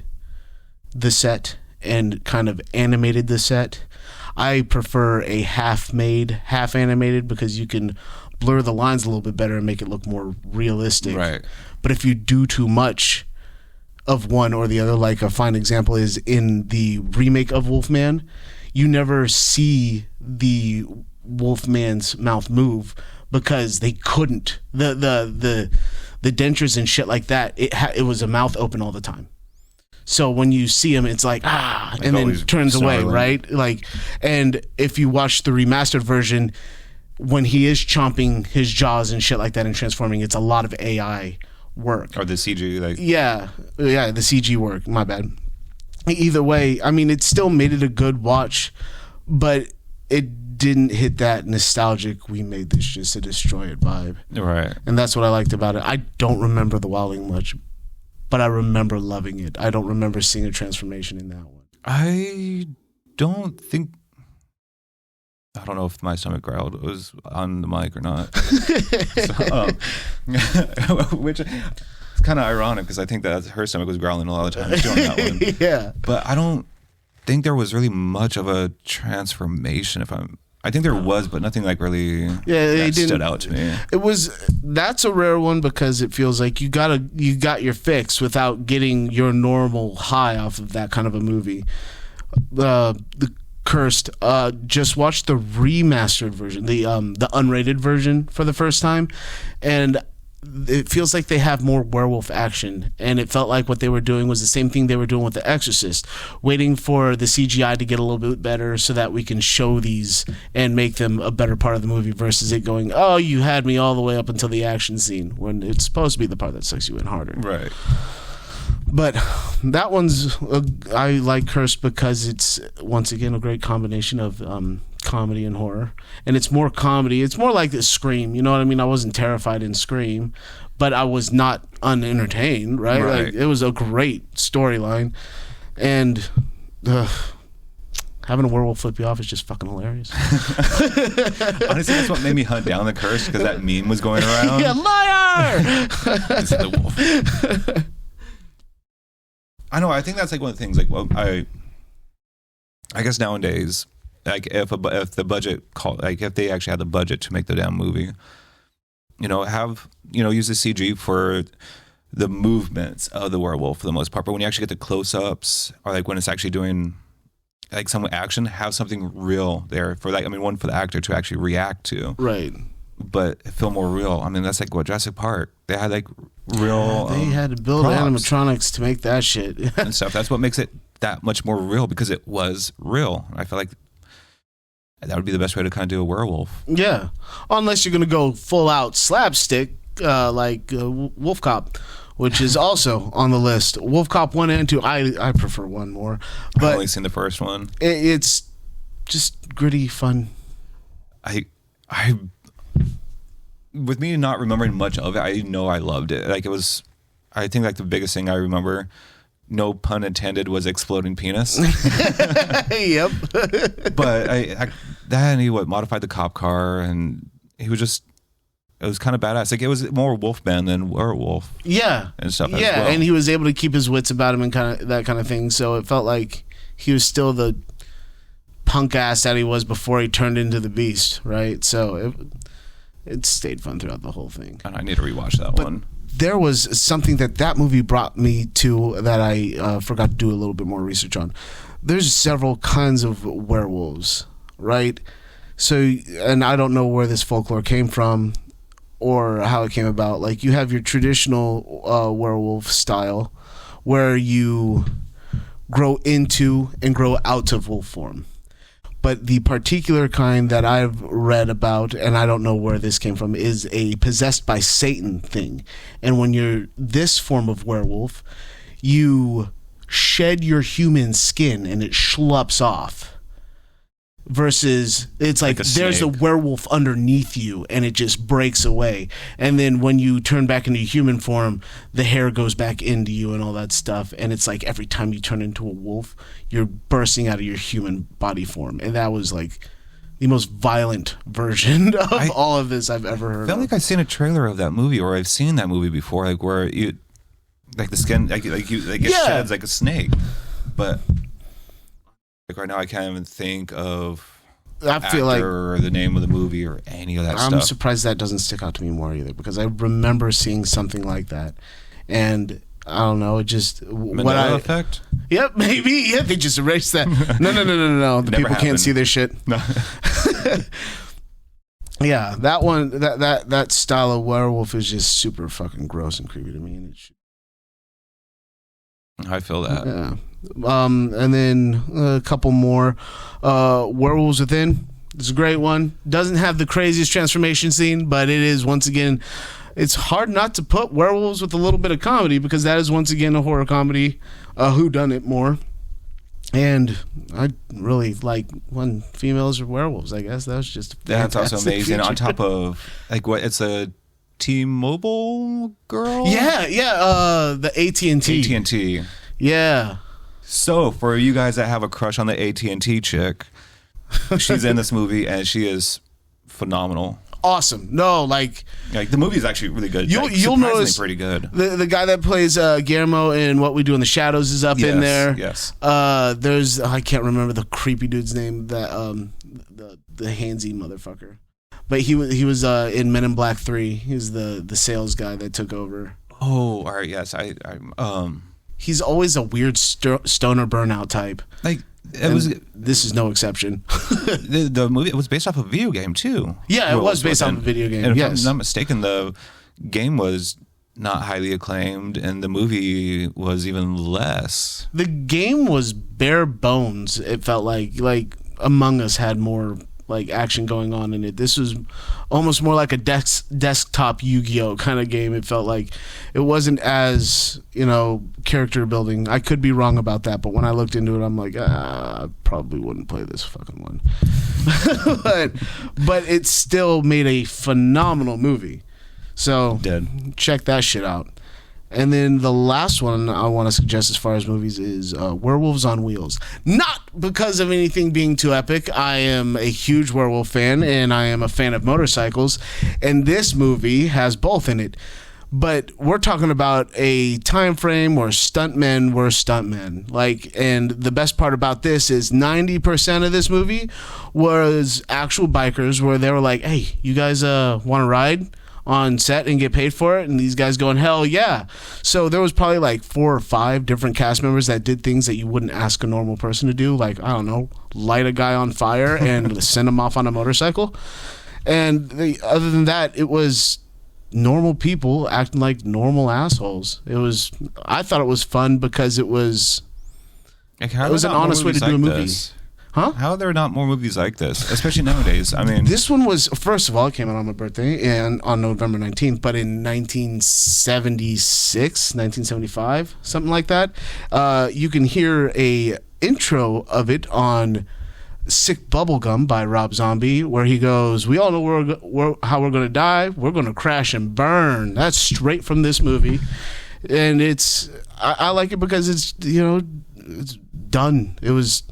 the set and kind of animated the set. I prefer a half-made, half-animated because you can blur the lines a little bit better and make it look more realistic. Right. But if you do too much of one or the other, like a fine example is in the remake of Wolfman, you never see the Wolfman's mouth move because they couldn't. The dentures and shit like that, it was a mouth open all the time. So when you see him, it's like, and then turns away, right? Like, and if you watch the remastered version, when he is chomping his jaws and shit like that and transforming, it's a lot of AI work. Or the CG, like. Yeah, the CG work. My bad. Either way, I mean, it still made it a good watch, but it didn't hit that nostalgic, we made this just to destroy it vibe. Right. And that's what I liked about it. I don't remember The Wilding much, but I remember loving it. I don't remember seeing a transformation in that one. I don't know if my stomach growled was on the mic or not. Which is kind of ironic because I think that her stomach was growling a lot of times during that one. Yeah. But I don't think there was really much of a transformation. I think there was, but nothing like really that stood out to me. That's a rare one because it feels like you got your fix without getting your normal high off of that kind of a movie. The Cursed, just watched the remastered version, the unrated version for the first time, and it feels like they have more werewolf action, and it felt like what they were doing was the same thing they were doing with The Exorcist, waiting for the CGI to get a little bit better so that we can show these and make them a better part of the movie, versus it going, oh, you had me all the way up until the action scene, when it's supposed to be the part that sucks you in harder. Right. But that one's I like Cursed because it's once again a great combination of comedy and horror, and it's more comedy. It's more like the Scream, you know what I mean? I wasn't terrified in Scream, but I was not unentertained, right? Like, it was a great storyline, and having a werewolf flip you off is just fucking hilarious. Honestly, that's what made me hunt down The Curse, because that meme was going around. Yeah, liar. It's the wolf. I know. I think that's like one of the things. Like, well, I guess nowadays, like if the budget if they actually had the budget to make the damn movie, use the CG for the movements of the werewolf for the most part. But when you actually get the close-ups, or like when it's actually doing like some action, have something real there for one for the actor to actually react to. Right. But feel more real. I mean, that's like what Jurassic Park. They had like real. They had to build props animatronics to make that shit and stuff. That's what makes it that much more real, because it was real. I feel like that would be the best way to kind of do a werewolf. Yeah, unless you're gonna go full out slapstick, like Wolf Cop, which is also on the list. Wolf Cop 1 and 2. I prefer 1 more, but I've only seen the first one. It's just gritty fun. I with me not remembering much of it, I know I loved it. Like, it was, I think like the biggest thing I remember, no pun intended, was exploding penis. Yep. But and he modified the cop car, and he was just, it was kind of badass. Like, it was more Wolfman than werewolf. Yeah. And stuff. Yeah, as well. and he was able to keep his wits about him and kind of that kind of thing. So it felt like he was still the punk ass that he was before he turned into the beast, right? So it stayed fun throughout the whole thing. And I need to rewatch that one. There was something that movie brought me to that I forgot to do a little bit more research on. There's several kinds of werewolves, right? So, and I don't know where this folklore came from or how it came about. Like, you have your traditional werewolf style where you grow into and grow out of wolf form. But the particular kind that I've read about, and I don't know where this came from, is a possessed by Satan thing. And when you're this form of werewolf, you shed your human skin and it schlups off. Versus, it's like there's a werewolf underneath you and it just breaks away. And then when you turn back into human form, the hair goes back into you and all that stuff. And it's like every time you turn into a wolf, you're bursting out of your human body form. And that was like the most violent version of all of this I've ever heard. I feel like I've seen a trailer of that movie, or I've seen that movie before, like where you, like the skin, it sheds like a snake. But like right now, I can't even think of or the name of the movie or any of that stuff. I'm surprised that doesn't stick out to me more either, because I remember seeing something like that, and I don't know, it just Mandela effect. Yep, maybe. Yeah, they just erased that. No. The people can't see their shit. No. Yeah, that one, that style of werewolf is just super fucking gross and creepy to me, and I feel that. Yeah. And then a couple more. Werewolves Within. It's a great one. Doesn't have the craziest transformation scene, but it is, once again, it's hard not to put werewolves with a little bit of comedy, because that is, once again, a horror comedy. Whodunit more. And I really like when females are werewolves, I guess. That was just that's also amazing. Feature. On top of, like, what, it's a T-Mobile girl? Yeah, the AT&T. AT&T. Yeah. So, for you guys that have a crush on the AT&T chick, she's in this movie and she is phenomenal. Awesome. No, like the movie is actually really good. You'll notice pretty good. The guy that plays Guillermo in What We Do in the Shadows is up in there. Yes. There's, I can't remember the creepy dude's name, that the handsy motherfucker. But he was in Men in Black 3. He's the sales guy that took over. Oh, all right. Yes, He's always a weird stoner burnout type. Like, this is no exception. the movie, it was based off a video game too. Yeah, it was based off a video game. And if yes. I'm not mistaken, the game was not highly acclaimed, and the movie was even less. The game was bare bones. It felt like Among Us had more like action going on in it. This was almost more like a desktop Yu-Gi-Oh kind of game. It felt like it wasn't as, character building. I could be wrong about that, but when I looked into it, I'm like, I probably wouldn't play this fucking one. but it still made a phenomenal movie. So check that shit out. And then the last one I want to suggest as far as movies is Werewolves on Wheels. Not because of anything being too epic. I am a huge werewolf fan, and I am a fan of motorcycles. And this movie has both in it. But we're talking about a time frame where stuntmen were stuntmen. And the best part about this is 90% of this movie was actual bikers where they were like, hey, you guys want to ride on set and get paid for it? And these guys going, hell yeah. So there was probably like 4 or 5 different cast members that did things that you wouldn't ask a normal person to do, like, I don't know, light a guy on fire and send him off on a motorcycle. And other than that, it was normal people acting like normal assholes. I thought it was fun because it was an honest way to do a movie. Huh? How are there not more movies like this, especially nowadays? I mean, this one was, first of all, it came out on my birthday and on November 19th, but in 1976, 1975, something like that, you can hear a intro of it on Sick Bubblegum by Rob Zombie, where he goes, we all know how we're going to die. We're going to crash and burn. That's straight from this movie. And I like it because it's done. It was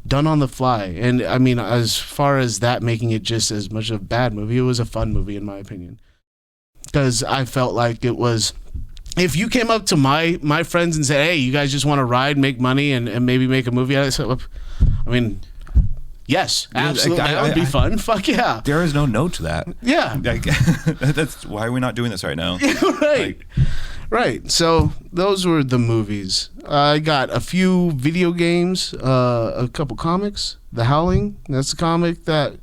done on the fly. And I mean, as far as that making it just as much of a bad movie, it was a fun movie in my opinion. Because I felt like it was, if you came up to my friends and said, hey, you guys just want to ride, make money, and maybe make a movie out of it, I mean, yes, absolutely, that would be fun. Fuck yeah. There is no no to that. Yeah. That's why are we not doing this right now? Right. Right. So those were the movies. I got a few video games, a couple comics. The Howling, that's a comic that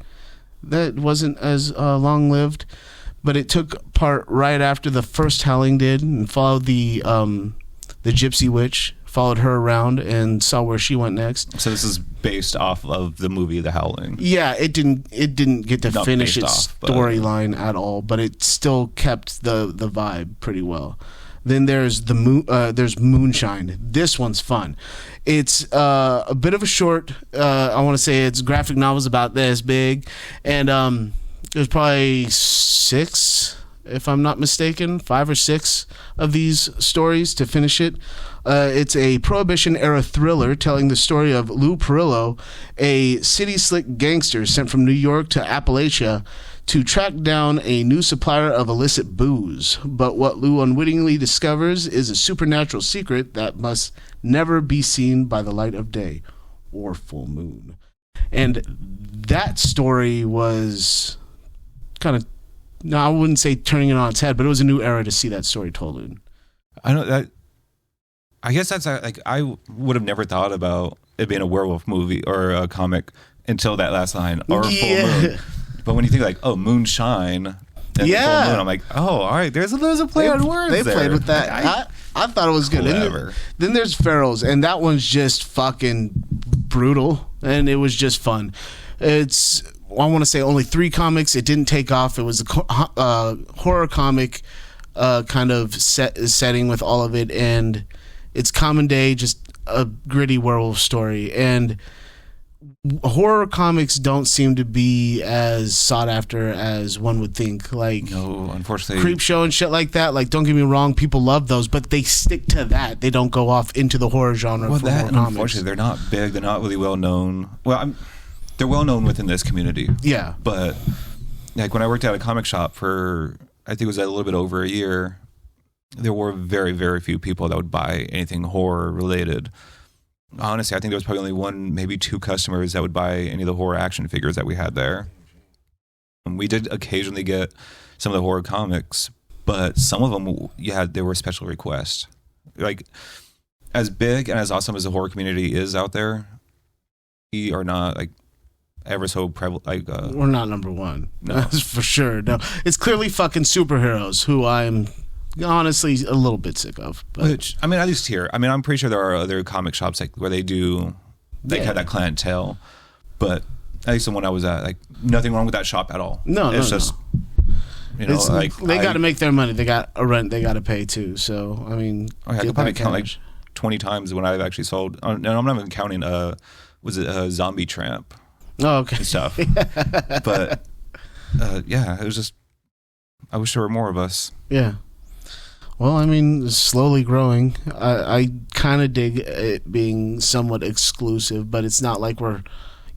wasn't as long-lived, but it took part right after the first Howling did, and followed the Gypsy Witch, followed her around and saw where she went next. So this is based off of the movie The Howling. Yeah, it didn't get to finish its storyline at all, but it still kept the vibe pretty well. Then there's there's Moonshine. This one's fun. It's a bit of a short. I want to say it's graphic novels about this big, and there's probably 6, if I'm not mistaken, 5 or 6 of these stories to finish it. It's a Prohibition-era thriller telling the story of Lou Perillo, a city-slick gangster sent from New York to Appalachia to track down a new supplier of illicit booze. But what Lou unwittingly discovers is a supernatural secret that must never be seen by the light of day or full moon. And that story was kind of, no, I wouldn't say turning it on its head, but it was a new era to see that story told in. I know that. I guess that's like, I would have never thought about it being a werewolf movie or a comic until that last line, or full moon. But when you think like, oh, Moonshine and full moon, I'm like, oh, all right, there's a play on words. They there. played with that. I thought it was good. Then there's Pharaohs, and that one's just fucking brutal, and it was just fun. It's, I want to say, only 3 comics. It didn't take off. It was a horror comic kind of setting with all of it, and it's common day, just a gritty werewolf story. And horror comics don't seem to be as sought after as one would think. Like, no, unfortunately, Creepshow and shit like that. Like, don't get me wrong, people love those, but they stick to that. They don't go off into the horror genre. Well, for that, horror and comics. unfortunately, they're not big. They're not really well known. Well, they're well known within this community. Yeah, but like when I worked at a comic shop for, I think it was a little bit over a year, there were very, very few people that would buy anything horror related. Honestly, I think there was probably only 1, maybe 2 customers that would buy any of the horror action figures that we had there. And we did occasionally get some of the horror comics, but some of them, they were special requests. Like, as big and as awesome as the horror community is out there, we are not like ever so prevalent. Like We're not number one. No. That's for sure. No, it's clearly fucking superheroes who I'm honestly a little bit sick of. But. Which, I mean, at least here. I mean, I'm pretty sure there are other comic shops like where they have that clientele. But at least the one I was at, like, nothing wrong with that shop at all. No, it's just, you know, like they got to make their money. They got a rent they got to pay too. So I mean, I could probably count like 20 times when I've actually sold. And I'm not even counting. Was it Zombie Tramp? Oh, okay. And stuff. But yeah, it was just. I wish there were more of us. Yeah. Well, I mean, it's slowly growing. I kind of dig it being somewhat exclusive, but it's not like we're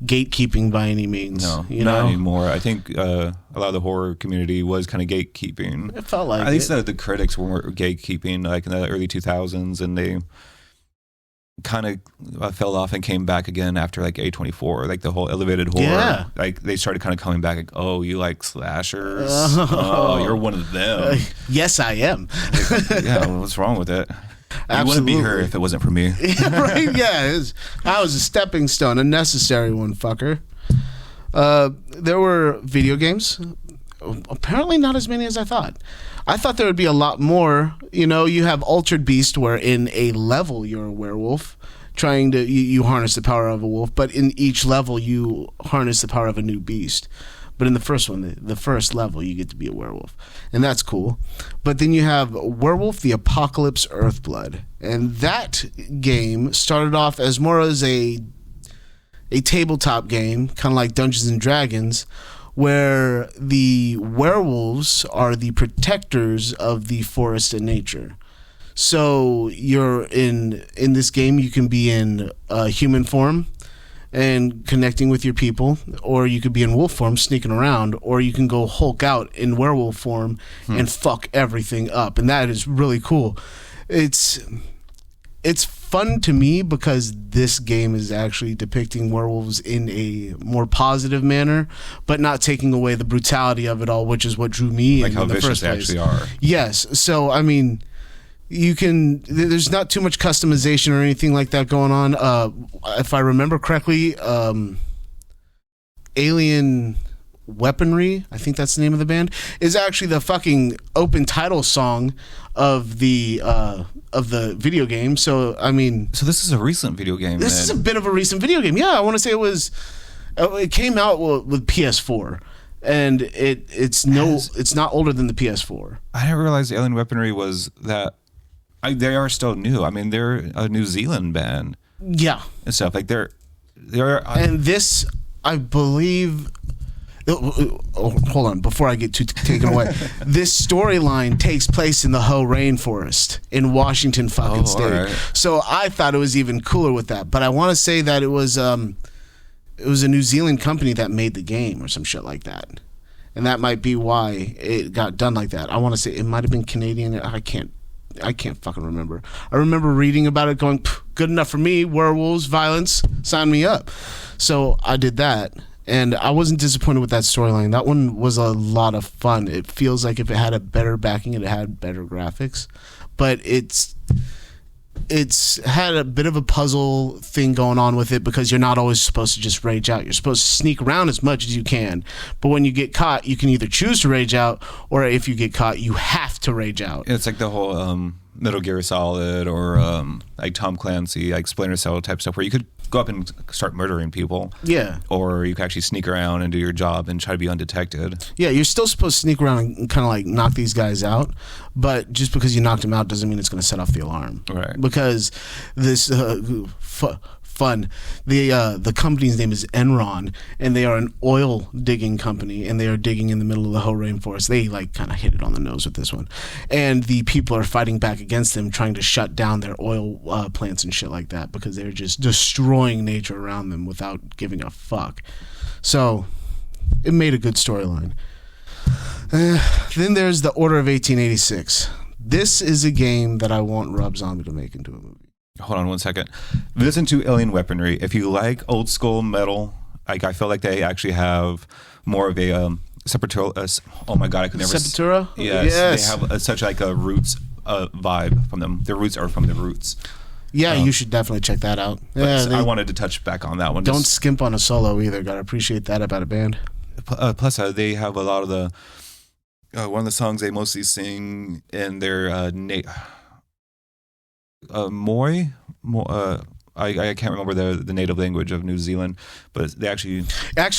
gatekeeping by any means. No, you not know? anymore. I think a lot of the horror community was kind of gatekeeping. It felt like at least the critics were gatekeeping, like in the early 2000s, and they kind of fell off and came back again after like A24, like the whole elevated horror. Yeah. Like they started kind of coming back. Like, oh, you like slashers? Oh, you're one of them. Yes, I am. Yeah, what's wrong with it? Absolutely. You wouldn't be her if it wasn't for me. Right? Yeah, I was a stepping stone, a necessary one, fucker. There were video games. Apparently not as many as I thought. I thought there would be a lot more. You know, you have Altered Beast, where in a level you're a werewolf, trying to you harness the power of a wolf, but in each level you harness the power of a new beast. But in the first one, the first level, you get to be a werewolf. And that's cool. But then you have Werewolf the Apocalypse Earthblood. And that game started off as more as a tabletop game, kind of like Dungeons and Dragons, where the werewolves are the protectors of the forest and nature. So you're in this game, you can be in human form and connecting with your people, or you could be in wolf form sneaking around, or you can go Hulk out in werewolf form and fuck everything up. And that is really cool. It's fun to me because this game is actually depicting werewolves in a more positive manner, but not taking away the brutality of it all, which is what drew me like in how the vicious first they place. actually are. Yes. So, I mean, there's not too much customization or anything like that going on. If I remember correctly, Alien Weaponry, I think that's the name of the band, is actually the fucking open title song of the video game. So, I mean, So this is a recent video game. this is a bit of a recent video game. Yeah, I want to say it came out with PS4. And it's not older than the PS4. I didn't realize Alien Weaponry was that. They are still new. I mean, they're a New Zealand band Yeah. and stuff. Like they're And this, I believe. Oh, hold on, before I get too taken away. This storyline takes place in the Hoh Rainforest in Washington fucking state. Right. So I thought it was even cooler with that. But I want to say that it was a New Zealand company that made the game or some shit like that. And that might be why it got done like that. I want to say it might have been Canadian. I can't fucking remember. I remember reading about it going, good enough for me, werewolves, violence, sign me up. So I did that, and I wasn't disappointed with that storyline. That one was a lot of fun. It feels like if it had a better backing, it had better graphics. But it's had a bit of a puzzle thing going on with it because you're not always supposed to just rage out. You're supposed to sneak around as much as you can. But when you get caught, you can either choose to rage out, or if you get caught, you have to rage out. It's like the whole Metal Gear Solid or like Tom Clancy, like Splinter Cell type stuff, where you could go up and start murdering people. Yeah. Or you could actually sneak around and do your job and try to be undetected. Yeah, you're still supposed to sneak around and kind of like knock these guys out, but just because you knocked them out doesn't mean it's going to set off the alarm. Right. Because this fun, the company's name is Enron, and they are an oil digging company, and they are digging in the middle of the Hoh Rainforest. They like kind of hit it on the nose with this one, and the people are fighting back against them, trying to shut down their oil plants and shit like that because they're just destroying nature around them without giving a fuck. So it made a good storyline. Then there's the Order of 1886. This is a game that I want Rob Zombie to make into a movie. Hold on one second. Listen to Alien Weaponry. If you like old school metal, like I feel like they actually have more of a Sepultura. Oh my god, I could never. Sepultura? Yes, Yes. they have such like a roots vibe from them. Their roots are from the roots. Yeah, you should definitely check that out. Yeah, I wanted to touch back on that one. Don't skimp on a solo either. Gotta appreciate that about a band. Plus, they have a lot of the one of the songs they mostly sing in their Moi. I can't remember the native language of New Zealand, but they actually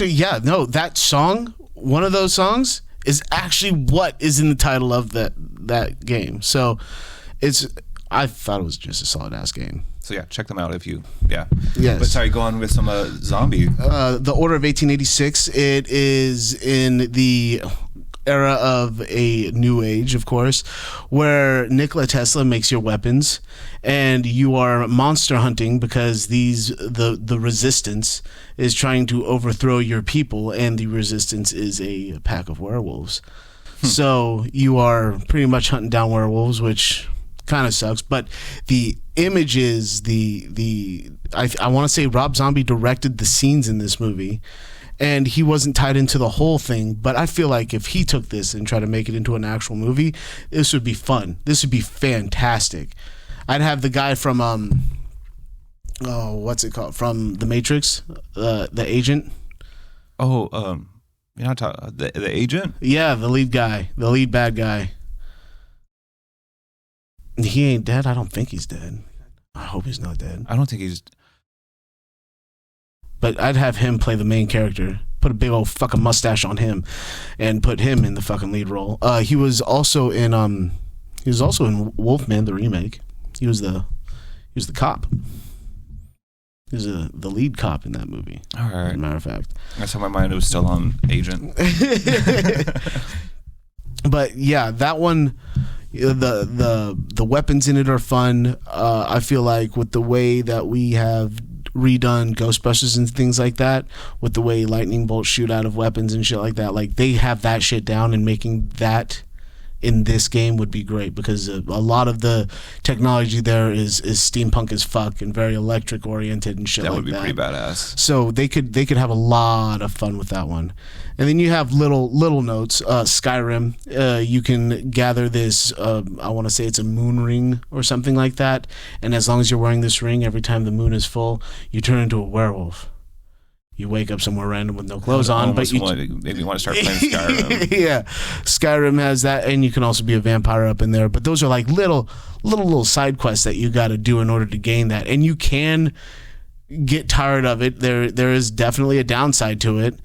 yeah, no, that song, one of those songs, is actually what is in the title of that game. So I thought it was just a solid ass game. So yeah, check them out if you Yes. But sorry, go on with some zombie. The Order of 1886. It is in the era of a new age, of course, where Nikola Tesla makes your weapons, and you are monster hunting because the resistance is trying to overthrow your people, and the resistance is a pack of werewolves. So you are pretty much hunting down werewolves, which kind of sucks. But the images, I want to say Rob Zombie directed the scenes in this movie. And he wasn't tied into the whole thing, but I feel like if he took this and tried to make it into an actual movie, this would be fun. This would be fantastic. I'd have the guy from what's it called? From The Matrix, the agent. Oh, you're not talking the agent? Yeah, the lead guy, the lead bad guy. He ain't dead. I don't think he's dead. I hope he's not dead. I don't think he's. But I'd have him play the main character, put a big old fucking mustache on him, and put him in the fucking lead role. He was also in Wolfman, the remake. He was the cop. He was the lead cop in that movie. All right. As a matter of fact. That's how my mind was still on Agent. But yeah, that one, the weapons in it are fun. I feel like with the way that we have redone Ghostbusters and things like that, with the way lightning bolts shoot out of weapons and shit like that, like they have that shit down, and making that in this game would be great, because a lot of the technology there is steampunk as fuck and very electric oriented and shit like that. That would be pretty badass. So they could have a lot of fun with that one. And then you have little notes. Skyrim, you can gather this, I want to say it's a moon ring or something like that, and as long as you're wearing this ring, every time the moon is full, you turn into a werewolf. You wake up somewhere random with no clothes on, but you maybe you want to start playing Skyrim. Yeah, Skyrim has that, and you can also be a vampire up in there. But those are like little side quests that you got to do in order to gain that, and you can get tired of it. There is definitely a downside to it,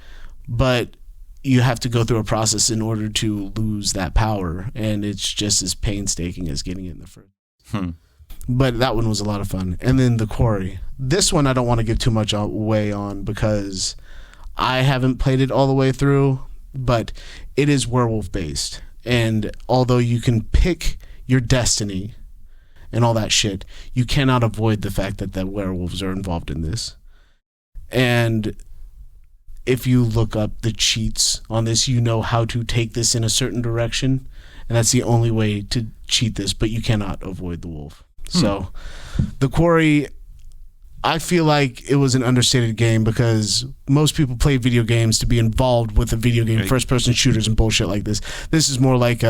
but you have to go through a process in order to lose that power, and it's just as painstaking as getting it in the first. But that one was a lot of fun. And then The Quarry. This one I don't want to give too much away on because I haven't played it all the way through, but it is werewolf based. And although you can pick your destiny and all that shit, you cannot avoid the fact that the werewolves are involved in this. And if you look up the cheats on this, you know how to take this in a certain direction. And that's the only way to cheat this, but you cannot avoid the wolf. So, The Quarry, I feel like it was an understated game because most people play video games to be involved with a video game, first-person shooters and bullshit like this. This is more like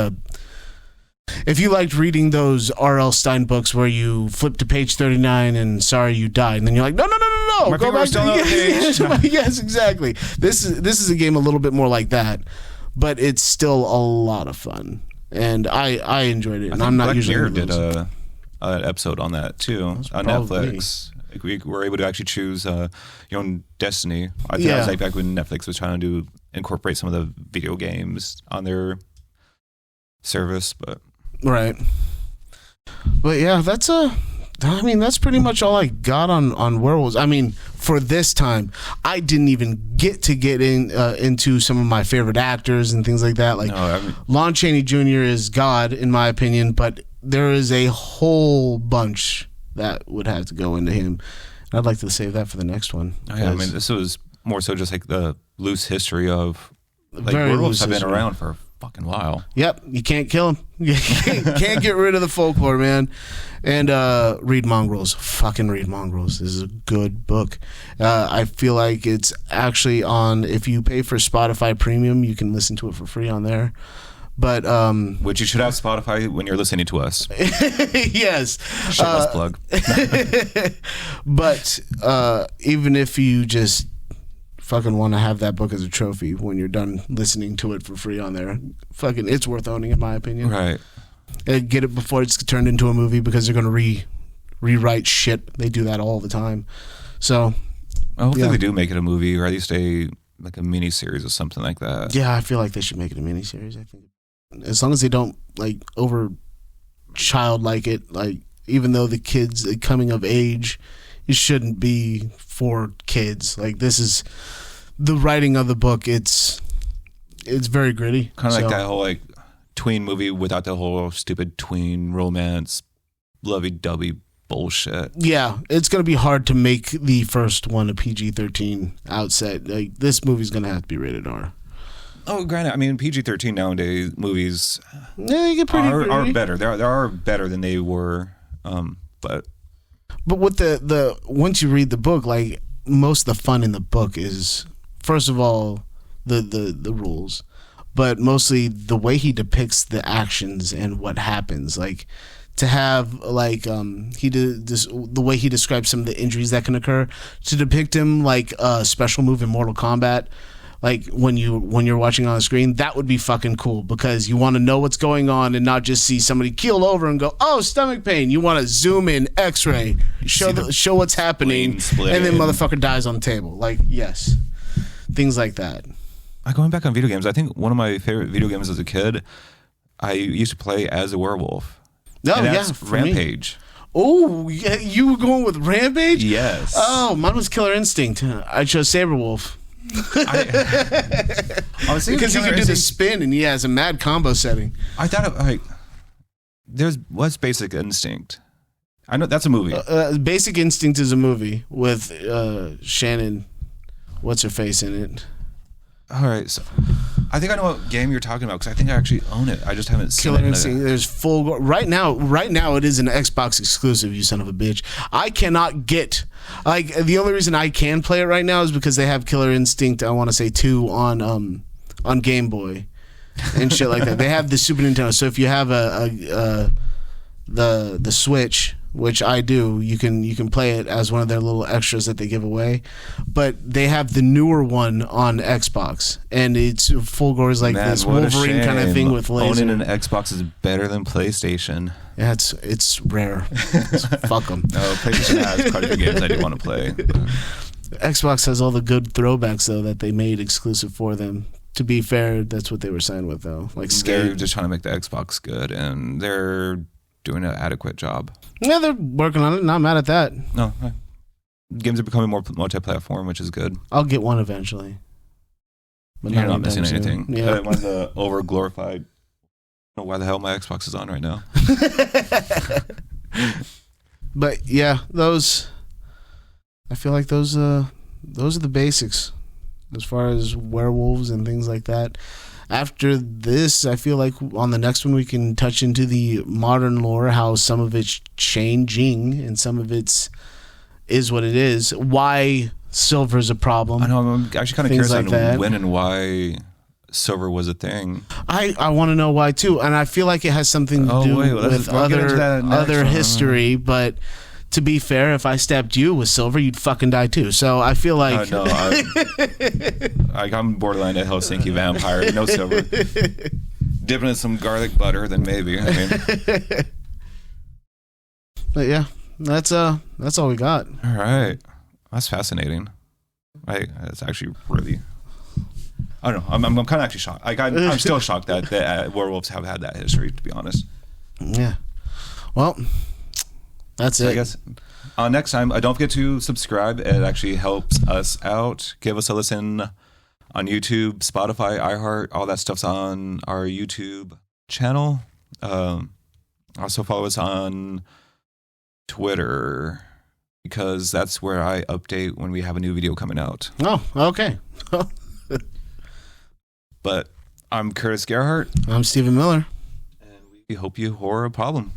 if you liked reading those R.L. Stine books where you flip to page 39 and sorry you died, and then you're like, no, go back to the page. Yes, exactly. This is a game a little bit more like that, but it's still a lot of fun, and I enjoyed it. And I'm not Black usually Mirror did an episode on that too on Netflix. Like we were able to actually choose your own destiny. I think that was like back when Netflix was trying to incorporate some of the video games on their service, but right. But yeah, that's pretty much all I got on werewolves. I mean, for this time, I didn't even get into some of my favorite actors and things like that. Like Lon Chaney Jr. is God in my opinion, but there is a whole bunch that would have to go into him. And I'd like to save that for the next one. Oh, yeah, I mean, this was more so just like the loose history of like werewolves have been around for a fucking while. Yep, you can't kill them. You can't get rid of the folklore, man. And read Mongrels. Fucking read Mongrels. This is a good book. I feel like it's actually on, if you pay for Spotify Premium, you can listen to it for free on there. But Which you should have Spotify when you're listening to us. yes. Shameless plug. But even if you just fucking want to have that book as a trophy when you're done listening to it for free on there, fucking, it's worth owning in my opinion. Right. And get it before it's turned into a movie because they're gonna rewrite shit. They do that all the time. So Hopefully yeah. they do make it a movie, or at least a mini series or something like that. Yeah, I feel like they should make it a miniseries. I think as long as they don't like over childlike it, like even though the kids coming of age, it shouldn't be for kids. Like this is the writing of the book. It's very gritty. Kind of like that whole like tween movie without the whole stupid tween romance, lovey-dovey bullshit. Yeah, it's gonna be hard to make the first one a PG-13 outset. Like this movie's gonna have to be rated R. Oh, granted, I mean PG-13 nowadays movies Yeah, you get pretty are better. They are better than they were. But with the once you read the book, like most of the fun in the book is first of all the rules, but mostly the way he depicts the actions and what happens. Like to have like he did this, the way he describes some of the injuries that can occur, to depict him like a special move in Mortal Kombat. Like when you're watching on the screen, that would be fucking cool because you want to know what's going on and not just see somebody keel over and go, oh, stomach pain. You want to zoom in, X-ray, show what's happening, and then motherfucker dies on the table. Like yes, things like that. Going back on video games, I think one of my favorite video games as a kid, I used to play as a werewolf. Oh and yeah, that's Rampage. Oh, yeah, you were going with Rampage? Yes. Oh, mine was Killer Instinct. I chose Saberwolf. I was thinking Because he Killer can do the Instinct- spin and he has a mad combo setting. I thought it, like what's Basic Instinct? I know that's a movie. Basic Instinct is a movie with Shannon, what's her face in it. All right, so I think I know what game you're talking about because I think I actually own it. I just haven't seen Killer it. Instinct. There's full right now it is an Xbox exclusive. You son of a bitch. I cannot get like the only reason I can play it right now is because they have Killer Instinct. I want to say 2 on Game Boy and shit like that. They have the Super Nintendo. So if you have the Switch, which I do, you can play it as one of their little extras that they give away. But they have the newer one on Xbox, and it's full gore is like Man, this what a Wolverine kind of shame. thing with laser. Owning an Xbox is better than PlayStation. Yeah, it's rare. Fuck them. No, PlayStation has quite a few games I do want to play. Xbox has all the good throwbacks though that they made exclusive for them. To be fair, that's what they were signed with though. Like They're Skate. just trying to make the Xbox good, and they're doing an adequate job. Yeah, they're working on it. Not mad at that. No, games are becoming more multi-platform, which is good. I'll get one eventually. But You're not anytime missing soon. anything. Yeah. One's over glorified. I don't know why the hell my Xbox is on right now. But yeah, I feel like those are the basics as far as werewolves and things like that. After this, I feel like on the next one we can touch into the modern lore, how some of it's changing and some of it's is what it is. Why silver's a problem. I know. I'm actually kind of Things curious like on that. when and why silver was a thing. I want to know why too, and I feel like it has something to do with we'll get into that next other one. history. But to be fair, if I stabbed you with silver, you'd fucking die too. So I feel like No, I'm borderline a Helsinki vampire. No silver. Dipping in some garlic butter, then maybe. I mean, but yeah, that's all we got. all right, that's fascinating. That's actually really. I don't know. I'm kind of actually shocked. I'm still shocked that werewolves have had that history. To be honest. Yeah. Well, that's So it. I guess next time, don't forget to subscribe. It actually helps us out. Give us a listen on YouTube, Spotify, iHeart. All that stuff's on our YouTube channel. Also follow us on Twitter because that's where I update when we have a new video coming out. Oh, okay. But I'm Curtis Gerhardt, I'm Stephen Miller. and we hope you horror a problem.